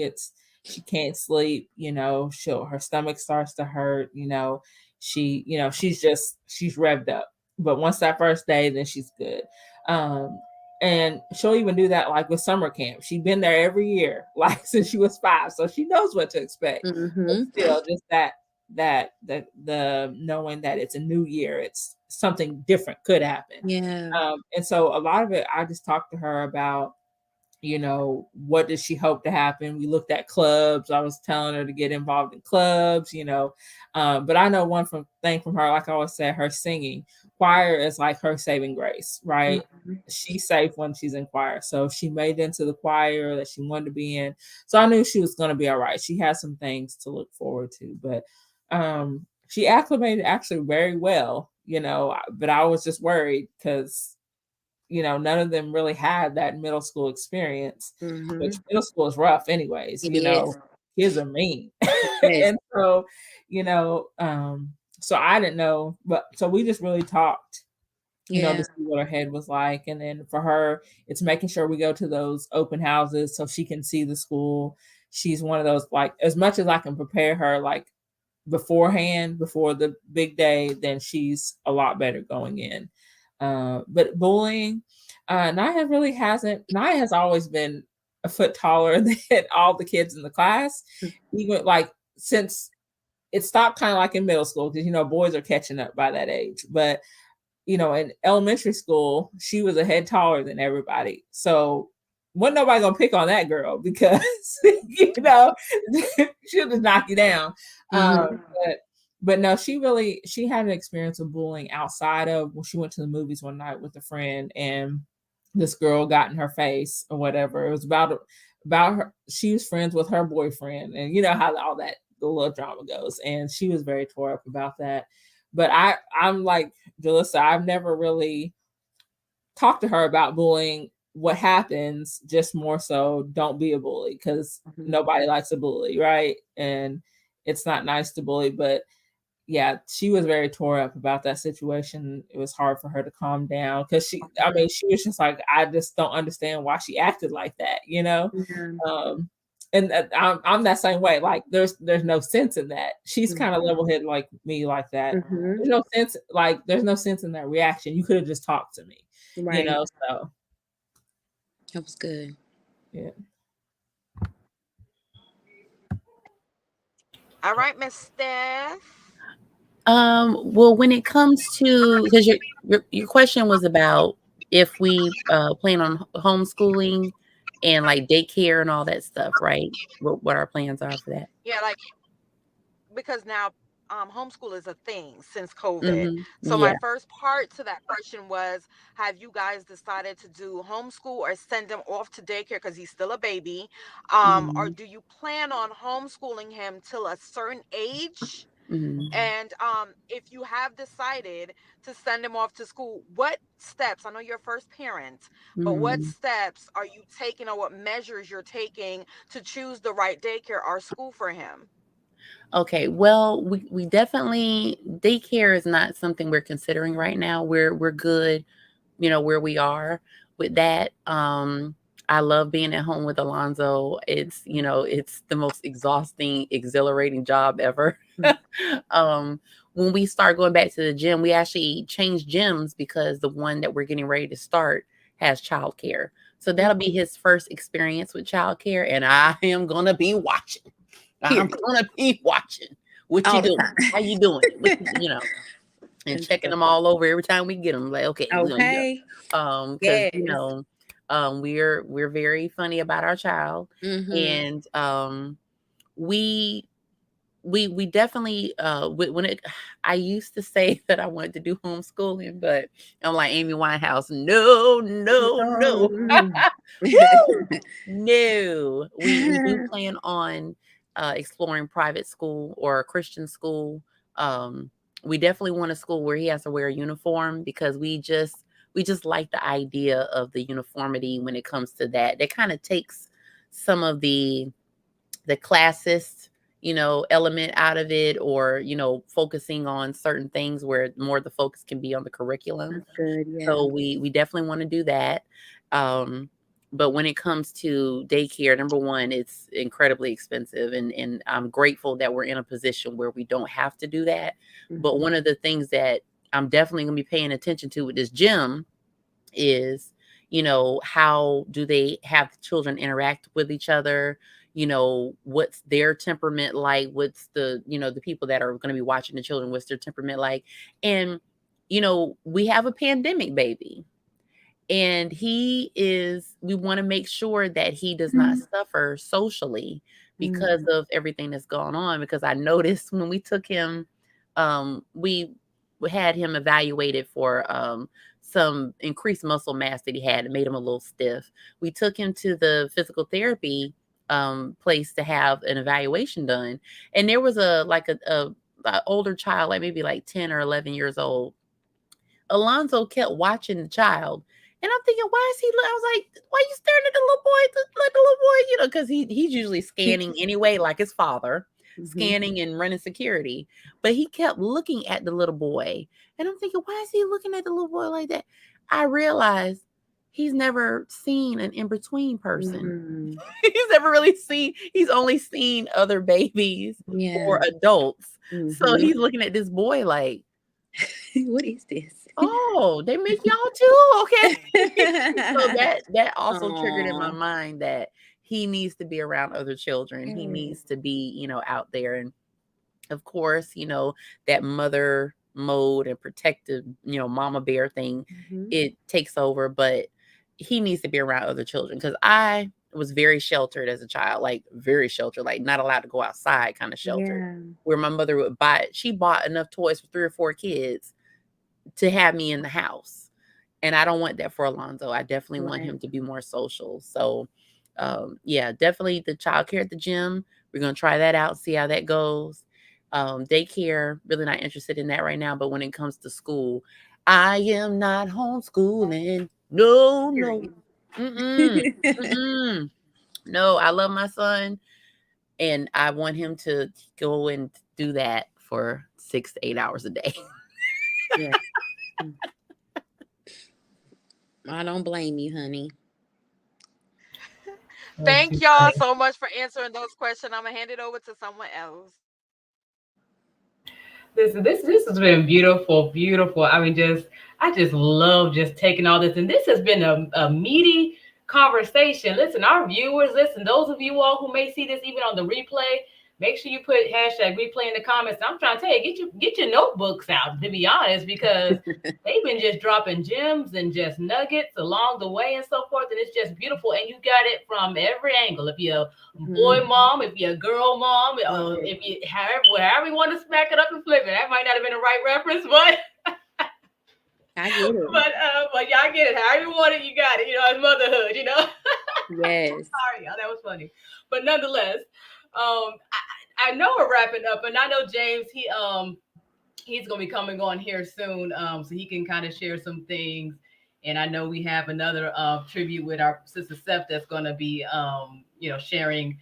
can't sleep, her stomach starts to hurt, she's revved up. But once that first day, then she's good. And she'll even do that, like, with summer camp. She's been there every year, like, since she was 5. So she knows what to expect. But still, just the knowing that it's a new year, it's something different could happen. Yeah. And so a lot of it, I just talked to her about, what does she hope to happen? We looked at clubs. I was telling her to get involved in clubs, but I know one thing from her, like I always say, her singing. Choir is like her saving grace, right? She's safe when she's in choir. So she made it into the choir that she wanted to be in. So I knew she was going to be all right. She has some things to look forward to, but she acclimated actually very well, but I was just worried because none of them really had that middle school experience, which middle school is rough anyways, kids are mean. And so, so I didn't know, but so we just really talked, to see what her head was like. And then for her, it's making sure we go to those open houses so she can see the school. She's one of those, like, as much as I can prepare her, like, beforehand, before the big day, then she's a lot better going in. But bullying, Naya has always been a foot taller than all the kids in the class, even like since it stopped kind of like in middle school, because boys are catching up by that age. But in elementary school, she was a head taller than everybody. So wasn't nobody gonna pick on that girl, because she'll just knock you down. But no, she had an experience of bullying outside of when she went to the movies one night with a friend, and this girl got in her face or whatever. It was about her. She was friends with her boyfriend, and you know how all that the little drama goes. And she was very tore up about that. But I'm like Jalissa, I've never really talked to her about bullying. What happens, just more so don't be a bully, because nobody likes a bully, right? And it's not nice to bully. But yeah, she was very tore up about that situation. It was hard for her to calm down, because she was just like, I just don't understand why she acted like that, you know? Um, and I'm that same way. Like there's no sense in that. She's kind of level headed like me, like that. There's no sense. Like there's no sense in that reaction. You could have just talked to me, you know? So That was good. yeah. All right, Miss Steph. Well, when it comes to, because your question was about if we plan on homeschooling and like daycare and all that stuff, right? What our plans are for that. Yeah, like because now homeschool is a thing since COVID. So my Yeah. first part to that question was, have you guys decided to do homeschool or send him off to daycare because he's still a baby? Or do you plan on homeschooling him till a certain age? And if you have decided to send him off to school, what steps? I know you're a first parent, but what steps are you taking, or what measures you're taking to choose the right daycare or school for him? Okay, well, we definitely, daycare is not something we're considering right now. We're good, where we are with that. I love being at home with Alonzo. It's the most exhausting, exhilarating job ever. When we start going back to the gym, we actually changed gyms because the one that we're getting ready to start has childcare. So that'll be his first experience with childcare, and I am gonna be watching. I'm gonna be watching what you doing, how you doing it, and checking them all over every time we get them. Like, okay, Okay. because we're very funny about our child, and we definitely when it. I used to say that I wanted to do homeschooling, but I'm like Amy Winehouse. No, no, no. Woo! No, we do plan on exploring private school or a Christian school. We definitely want a school where he has to wear a uniform, because we just like the idea of the uniformity when it comes to that. That kind of takes some of the classist element out of it, or focusing on certain things where more the focus can be on the curriculum. That's good. Yeah. So we definitely want to do that. But when it comes to daycare, number one, it's incredibly expensive, and I'm grateful that we're in a position where we don't have to do that. But one of the things that I'm definitely going to be paying attention to with this gym is, how do they have the children interact with each other? What's their temperament like? What's the people that are going to be watching the children, what's their temperament like? And, we have a pandemic baby, and we want to make sure that he does not suffer socially because of everything that's going on. Because I noticed when we took him, we had him evaluated for some increased muscle mass that he had. It made him a little stiff. We took him to the physical therapy place to have an evaluation done, and there was a older child, like maybe like 10 or 11 years old. Alonzo kept watching the child, and I'm thinking, why is he? I was like, why are you staring at the little boy? Let the little boy, because he's usually scanning anyway, like his father, scanning and running security. But he kept looking at the little boy, and I'm thinking, why is he looking at the little boy like that? I realized he's never seen an in-between person. He's never really seen. He's only seen other babies or adults. So he's looking at this boy like, what is this? Oh, they make y'all too? Okay. So that also triggered in my mind that he needs to be around other children. He needs to be, out there. And of course, that mother mode and protective, mama bear thing, it takes over, but he needs to be around other children. Because I was very sheltered as a child, like very sheltered, like not allowed to go outside kind of sheltered, where my mother would she bought enough toys for 3 or 4 kids to have me in the house. And I don't want that for Alonzo. I definitely want him to be more social. So definitely the childcare at the gym. We're going to try that out, see how that goes. Daycare, really not interested in that right now. But when it comes to school, I am not homeschooling. No, no. No, I love my son, and I want him to go and do that for 6 to 8 hours a day. Yeah. I don't blame you, honey. Thank y'all so much for answering those questions. I'm gonna hand it over to someone else. This has been beautiful, beautiful. I mean, I just love just taking all this, and this has been a meaty conversation. Listen, our viewers, listen, those of you all who may see this even on the replay, make sure you put hashtag replay in the comments. I'm trying to tell you, get your notebooks out, to be honest, because they've been just dropping gems and just nuggets along the way and so forth, and it's just beautiful. And you got it from every angle. If you're boy mom, if you're a girl mom, if you however you want to smack it up and flip it. That might not have been the right reference, but I get it. but y'all get it. However you want it, you got it. You know, it's motherhood. You know. Yes. Sorry, y'all. That was funny, but nonetheless, I know we're wrapping up, and I know James. He's gonna be coming on here soon, so he can kind of share some things. And I know we have another tribute with our sister Seth that's gonna be sharing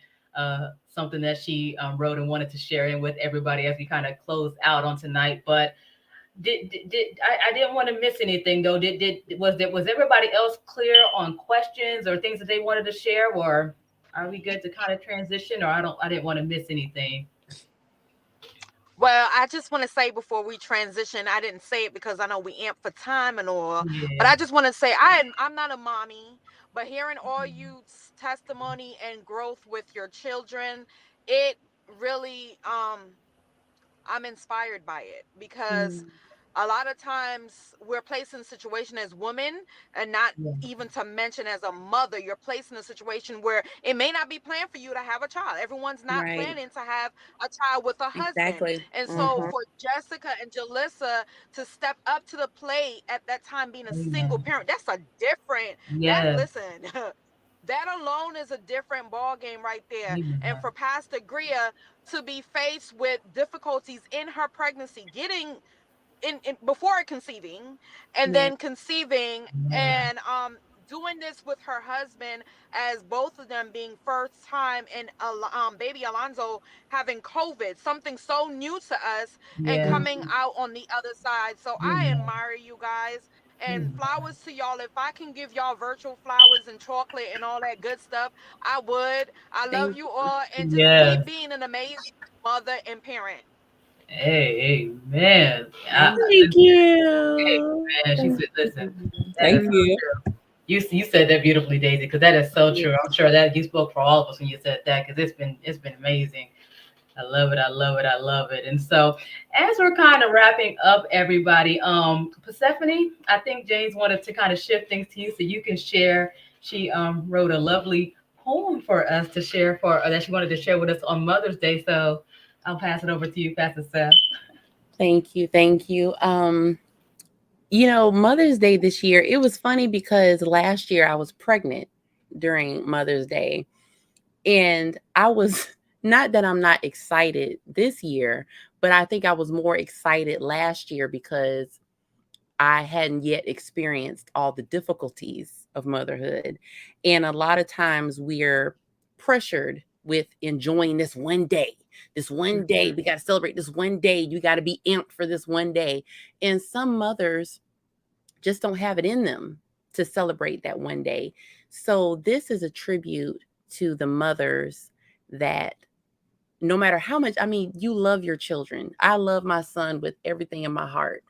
something that she wrote and wanted to share in with everybody as we kind of close out on tonight. But I didn't want to miss anything though. Was everybody else clear on questions or things that they wanted to share, or are we good to kind of transition? Or I didn't want to miss anything. Well, I just want to say before we transition, I didn't say it because I know we amp for time and all, but Yeah. I just want to say I'm not a mommy, but hearing all you testimony and growth with your children, it really I'm inspired by it because a lot of times we're placed in a situation as women, and not Yeah. even to mention as a mother, you're placed in a situation where it may not be planned for you to have a child. Everyone's not Right. planning to have a child with a husband. Exactly. And so for Jessica and Jalissa to step up to the plate at that time being a single Amen. parent, that's a different, that Yes. listen, that alone is a different ball game right there. And Amen. for Pastor Gria to be faced with difficulties in her pregnancy, getting in before conceiving, and Yeah. then conceiving, Yeah. and doing this with her husband, as both of them being first time, and baby Alonzo having COVID, something so new to us, and Yeah. coming out on the other side. So I Amen. admire you guys, and Amen. flowers to y'all. If I can give y'all virtual flowers and chocolate and all that good stuff, I would. I love Thank you all, and just Yes. keep being an amazing mother and parent. Hey, amen. thank Thank you. Man, she you. said, listen, that is Thank so you. true. You said that beautifully, Daisy, because that is so Yeah. true. I'm sure that you spoke for all of us when you said that, because it's been amazing. I love it. I love it. I love it. And so, as we're kind of wrapping up, everybody, Persephone, I think James wanted to kind of shift things to you so you can share. She wrote a lovely poem for us to share that she wanted to share with us on Mother's Day. So I'll pass it over to you, Pastor Seth. Thank you. Thank you. Mother's Day this year, it was funny because last year I was pregnant during Mother's Day. And I was not that I'm not excited this year, but I think I was more excited last year because I hadn't yet experienced all the difficulties of motherhood. And a lot of times we're pressured with enjoying this one day. This one day, we got to celebrate this one day. You got to be amped for this one day. And some mothers just don't have it in them to celebrate that one day. So this is a tribute to the mothers that no matter how much, you love your children. I love my son with everything in my heart.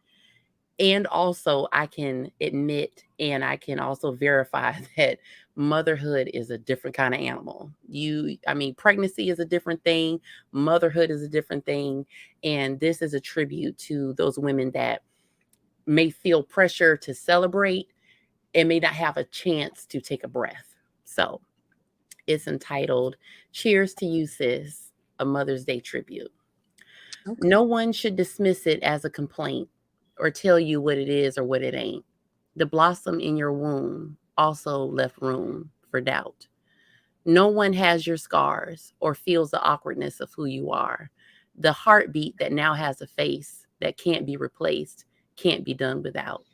And also I can admit, and I can also verify that motherhood is a different kind of animal. Pregnancy is a different thing. Motherhood is a different thing. And this is a tribute to those women that may feel pressure to celebrate and may not have a chance to take a breath. So it's entitled Cheers to You, Sis, a Mother's Day tribute. Okay. No one should dismiss it as a complaint or tell you what it is or what it ain't. The blossom in your womb also left room for doubt. No one has your scars or feels the awkwardness of who you are. The heartbeat that now has a face that can't be replaced, can't be done without.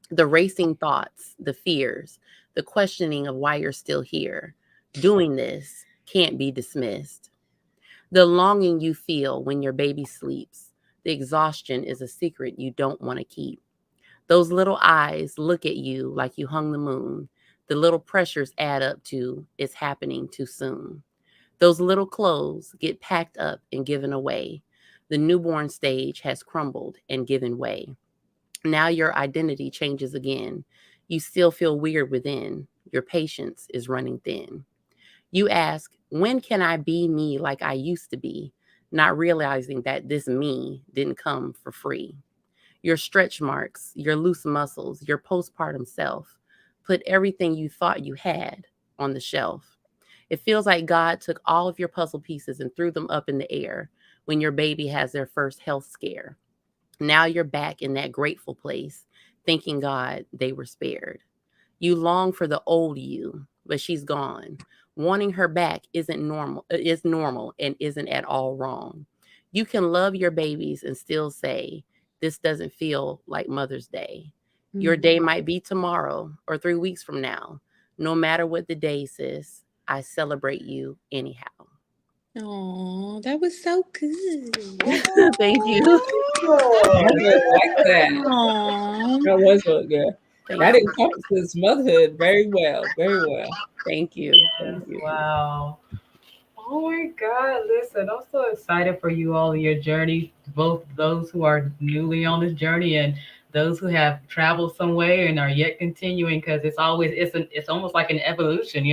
The racing thoughts, the fears, the questioning of why you're still here. Doing this can't be dismissed. The longing you feel when your baby sleeps. The exhaustion is a secret you don't want to keep. Those little eyes look at you like you hung the moon. The little pressures add up to it's happening too soon. Those little clothes get packed up and given away. The newborn stage has crumbled and given way. Now your identity changes again. You still feel weird within. Your patience is running thin. You ask, when can I be me like I used to be? Not realizing that this me didn't come for free. Your stretch marks, your loose muscles, your postpartum self. Put everything you thought you had on the shelf. It feels like God took all of your puzzle pieces and threw them up in the air when your baby has their first health scare. Now you're back in that grateful place, thanking God they were spared. You long for the old you, but she's gone. Wanting her back is normal and isn't at all wrong. You can love your babies and still say, this doesn't feel like Mother's Day. Your day might be tomorrow or 3 weeks from now. No matter what the day says, I celebrate you anyhow. Oh, that was so good. Thank you. I really like that. Aw. That was really good. Thank That you. encompasses motherhood very well. Very well. Thank you. Yes, Thank you. wow. Oh my God, listen, I'm so excited for you all in your journey, both those who are newly on this journey and those who have traveled some way and are yet continuing because it's almost like an evolution,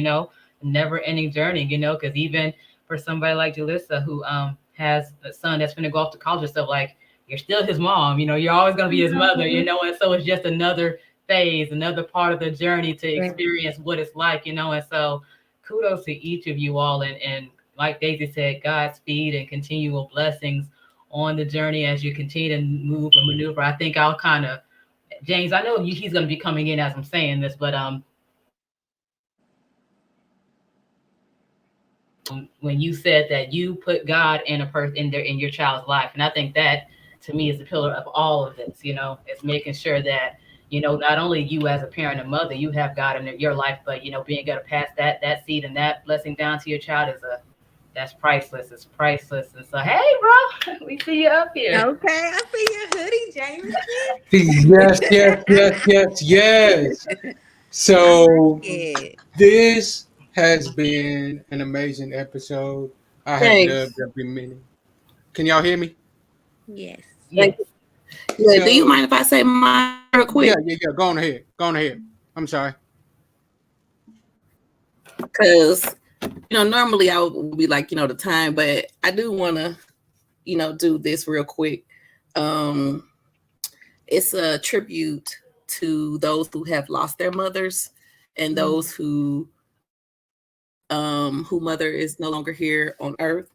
never ending journey, because even for somebody like Jalissa who has a son that's gonna go off to college and stuff, like you're still his mom, you're always gonna be his mother, and so it's just another phase, another part of the journey to experience what it's like, and so kudos to each of you all and like Daisy said, Godspeed and continual blessings on the journey as you continue to move and maneuver. I think I'll kind of, James, I know he's going to be coming in as I'm saying this, but when you said that you put God in a person in your child's life, and I think that to me is the pillar of all of this. It's making sure that not only you as a parent and mother, you have God in your life, but being able to pass that seed and that blessing down to your child that's priceless. It's priceless. And so, hey, bro, we see you up here. Okay, I see your hoodie, James. Yes, yes, yes, yes, yes. So Yeah. this has been an amazing episode. I have Thanks. loved every minute. Can y'all hear me? Yes. Yes. Yeah, do you So mind if I say mine real quick? yeah. Go on ahead. Go on ahead. I'm sorry. Because normally I would be like, the time, but I do want to, do this real quick. It's a tribute to those who have lost their mothers and those who mother is no longer here on earth.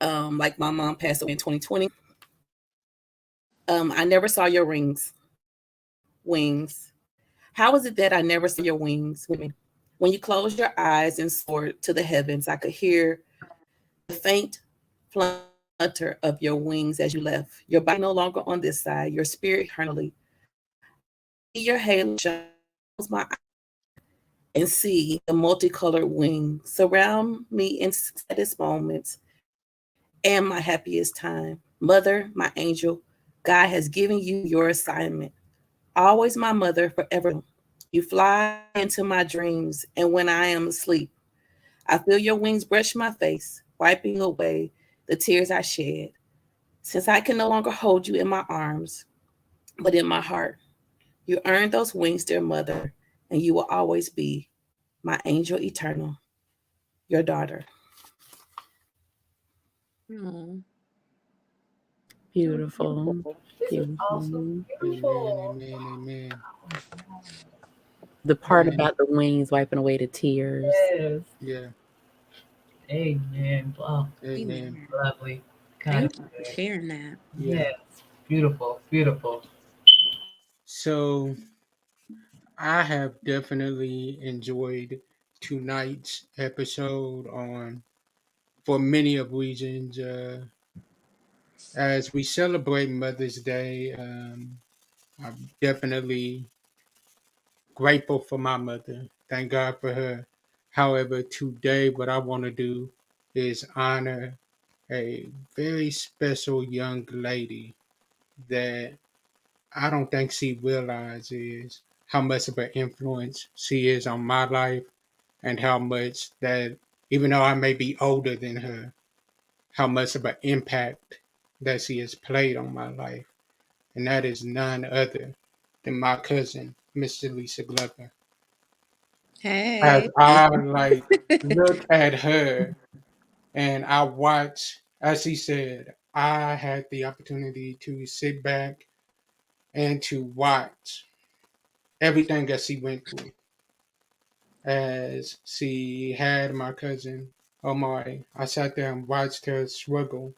Like my mom passed away in 2020. I never saw your wings. How is it that I never saw your wings? When you closed your eyes and soared to the heavens, I could hear the faint flutter of your wings as you left. Your body no longer on this side, your spirit eternally. Your halo shines my eyes and see the multicolored wings surround me in saddest moments and my happiest time. Mother, my angel, God has given you your assignment. Always my mother, forever. You fly into my dreams, and when I am asleep, I feel your wings brush my face, wiping away the tears I shed. Since I can no longer hold you in my arms, but in my heart, you earned those wings, dear mother, and you will always be my angel eternal, your daughter. Oh, Beautiful. This is also Beautiful. Amen, beautiful. amen, amen. The part And about the wings wiping away the tears. Yes. yeah, Amen. Wow. amen. amen. Lovely. God Thank is you for good. sharing that. Yeah. Yes. Beautiful. Beautiful. So I have definitely enjoyed tonight's episode on for many of reasons. As we celebrate Mother's Day, I'm definitely grateful for my mother. Thank God for her. However, today, what I want to do is honor a very special young lady that I don't think she realizes how much of an influence she is on my life and how much that, even though I may be older than her, how much of an impact that she has played on my life. And that is none other than my cousin, Mr. Lisa Glover. As Hey. I look at her and I watch, as she said, I had the opportunity to sit back and to watch everything that she went through. As she had my cousin Omari, I sat there and watched her struggle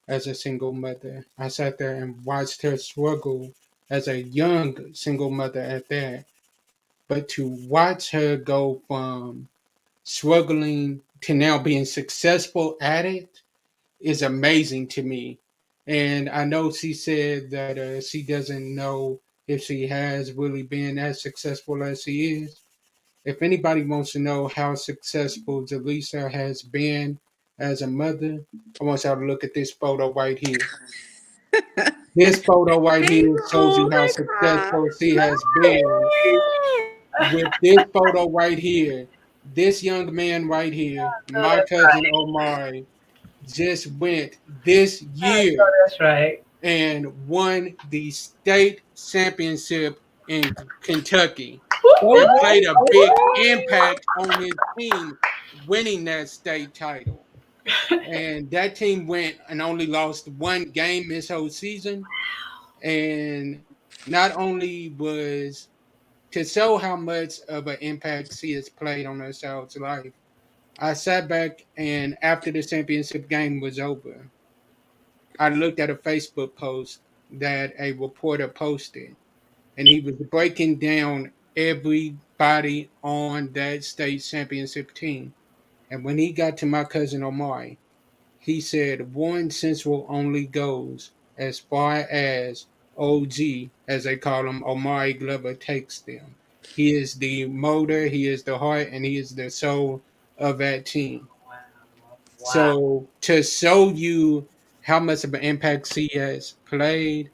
as a single mother. I sat there and watched her struggle as a young single mother at that. But to watch her go from struggling to now being successful at it is amazing to me. And I know she said that she doesn't know if she has really been as successful as she is. If anybody wants to know how successful Jaleesa has been as a mother, I want y'all to look at this photo right here. This photo right here shows you how successful she has been. With this photo right here, this young man right here, Oh, my that's cousin right. Omari, just went this Oh, year that's right. and won the state championship in Kentucky Woo, and woo. played a big impact on his team winning that state title. And that team went and only lost one game this whole season. And not only was to show how much of an impact she has played on her child's life, I sat back and after the championship game was over, I looked at a Facebook post that a reporter posted, and he was breaking down everybody on that state championship team. And when he got to my cousin Omari, he said one central only goes as far as OG, as they call him, Omari Glover takes them. He is the motor, he is the heart, and he is the soul of that team. Wow. So to show you how much of an impact he has played,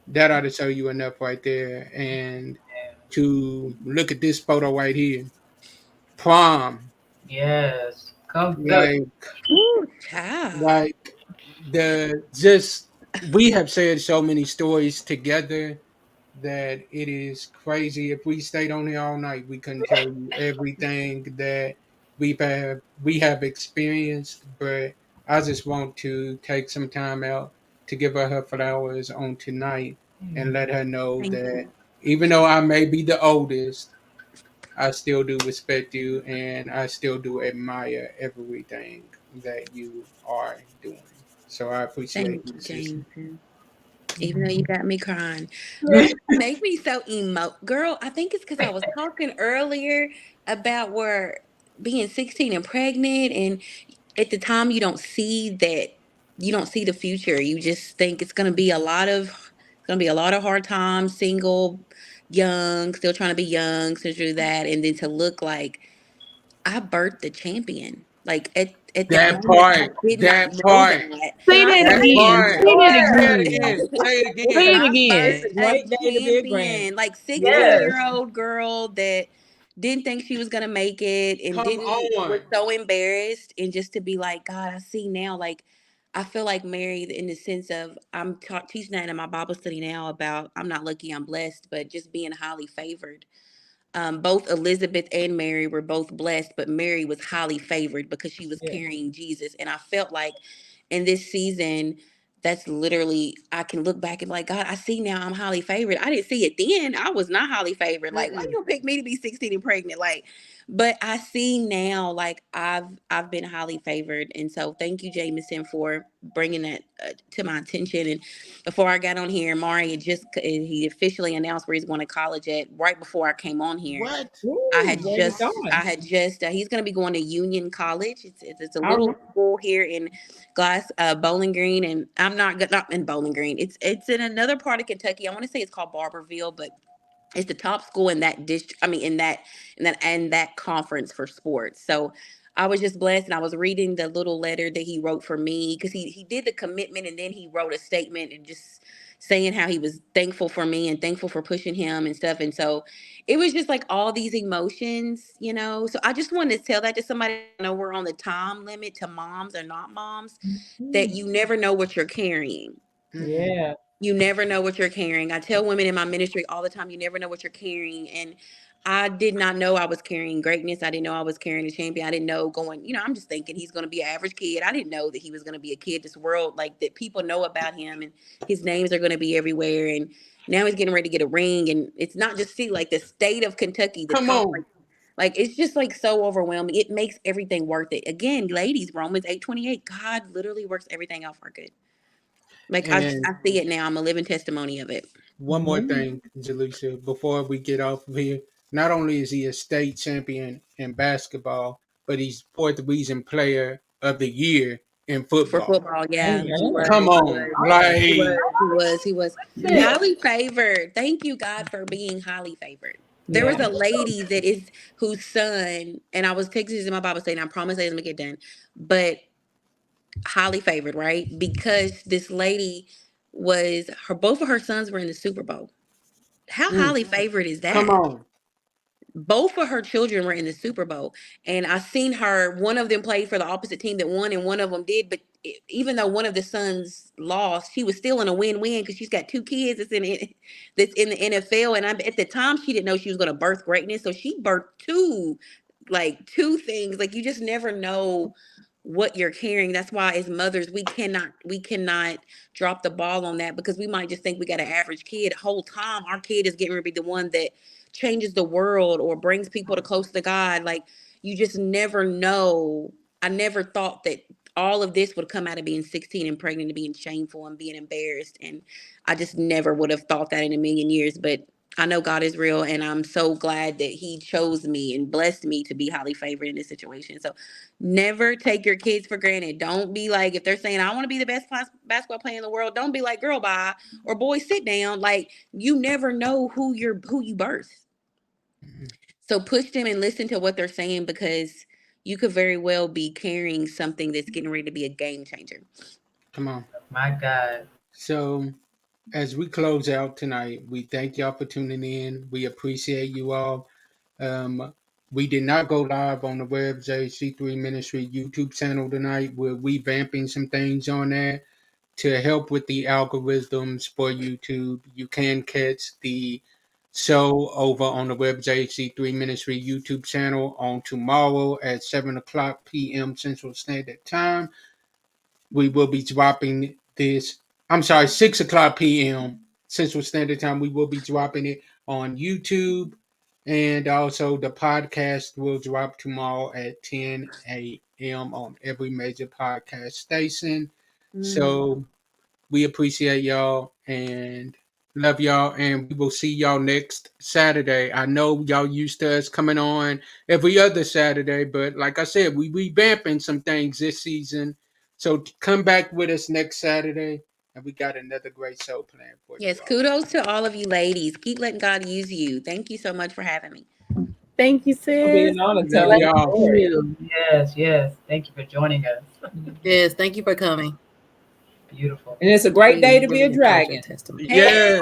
that ought to show you enough right there. And to look at this photo right here, prom, Yes. Come through. like Ooh, child. like the just we have said so many stories together that it is crazy. If we stayed on here all night, we couldn't tell you everything that we have experienced. But I just want to take some time out to give her flowers on tonight and let her know Thank that you. even though I may be the oldest, I still do respect you and I still do admire everything that you are doing. So I appreciate Thank you, you, sister. Jameson. Even though you got me crying. Girl, you make me so Girl, I think it's because I was talking earlier about where being 16 and pregnant, and at the time you don't see the future. You just think it's gonna be a lot of hard times, single, young, still trying to be young, so do that, and then to look like I birthed the champion. Like at that That moment, I part, did not that know part, that. Say I that that birthed again. part. Say a that Say it again. again. Say it Say again. it I again. birthed It's a a great day to be a grand. champion, like 16 Yes. year old girl that didn't think she was gonna make it and Come didn't was on. so embarrassed, and just to be like, God, I see now, like I feel like Mary in the sense of teaching that in my Bible study now about I'm not lucky, I'm blessed, but just being highly favored. Both Elizabeth and Mary were both blessed, but Mary was highly favored because she was Yeah. carrying Jesus. And I felt like in this season, that's literally, I can look back and be like, God, I see now I'm highly favored. I didn't see it then. I was not highly favored. Like, why you Mm-mm. gonna pick me to be 16 and pregnant? Like, but I see now, like I've been highly favored. And so thank you, Jameson, for bringing that to my attention. And before I got on here, Mari he officially announced where he's going to college at right before I came on here. What? Ooh, where you going? He's going to be going to Union College. It's a I little remember. school here in Bowling Green, and I'm not in Bowling Green. It's in another part of Kentucky. I want to say it's called Barberville, but it's the top school in that district. I mean, in that conference for sports. So I was just blessed, and I was reading the little letter that he wrote for me, because he did the commitment, and then he wrote a statement and just saying how he was thankful for me and thankful for pushing him and stuff. And so it was just like all these emotions. So I just wanted to tell that to somebody. I know we're on the time limit to moms or not moms, that you never know what you're carrying. Yeah. You never know what you're carrying. I tell women in my ministry all the time, you never know what you're carrying. And I did not know I was carrying greatness. I didn't know I was carrying a champion. I didn't know I'm just thinking he's going to be an average kid. I didn't know that he was going to be a kid this world, like that people know about him and his names are going to be everywhere. And now he's getting ready to get a ring. And it's not just like the state of Kentucky, Come on. like it's just like so overwhelming. It makes everything worth it. Again, ladies, Romans 8:28, God literally works everything out for good. Like I And see it now. I'm a living testimony of it. one more Mhm. thing, Jaleesa, before we get off of here. Not only is he a state champion in basketball, but he's fourth region player of the year in For football. football, yeah. Amen. He was. Come He on. was. Like, He was Yeah. highly favored. Thank you, God, for being highly favored. There was Yeah. a lady whose son, and I was texting this in my Bible study, and I promise I didn't get done, but highly favored, right? Because this lady both of her sons were in the Super Bowl. How highly favored is come that? on. Both of her children were in the Super Bowl, and I seen her. One of them played for the opposite team that won, and one of them did. But even though one of the sons lost, she was still in a win-win because she's got two kids that's in the NFL. And at the time, she didn't know she was going to birth greatness, so she birthed two things. Like, you just never know what you're carrying. That's why as mothers we cannot drop the ball on that, because we might just think we got an average kid. The whole time our kid is getting ready to be the one that changes the world or brings people to close to God. Like, you just never know. I never thought that all of this would come out of being 16 and pregnant and being shameful and being embarrassed. And I just never would have thought that in a million years. But I know God is real, and I'm so glad that he chose me and blessed me to be highly favored in this situation. So never take your kids for granted. Don't be like, if they're saying, I want to be the best basketball player in the world, don't be like, girl, bye, or boy, sit down. Like, you never know who you birth. So push them and listen to what they're saying, because you could very well be carrying something that's getting ready to be a game changer. Come on. My God. So, as we close out tonight, we thank y'all for tuning in. We appreciate you all. We did not go live on the Web JC3 Ministry YouTube channel tonight. We're revamping some things on that to help with the algorithms for YouTube. You can catch the show over on the Web JC3 Ministry YouTube channel on tomorrow at 7 o'clock p.m. Central Standard Time. We will be dropping this. 6 o'clock p.m. Central Standard Time. We will be dropping it on YouTube. And also the podcast will drop tomorrow at 10 a.m. on every major podcast station. So we appreciate y'all and love y'all. And we will see y'all next Saturday. I know y'all used to us coming on every other Saturday, but like I said, we revamping some things this season. So come back with us next Saturday, and we got another great show planned for you. Yes, kudos to all of you ladies. Keep letting God use you. Thank you so much for having me. Thank you, It'll be sis. an honor Love telling your y'all. story. Yes. Thank you for joining us. Yes, thank you for coming. Beautiful. And it's a great day to be a Really encouraging dragon. testimony. Yeah.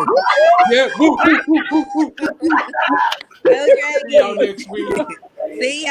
Yeah. Woo, woo, woo, woo, woo, woo. Go See y'all Dragons. next week. See ya.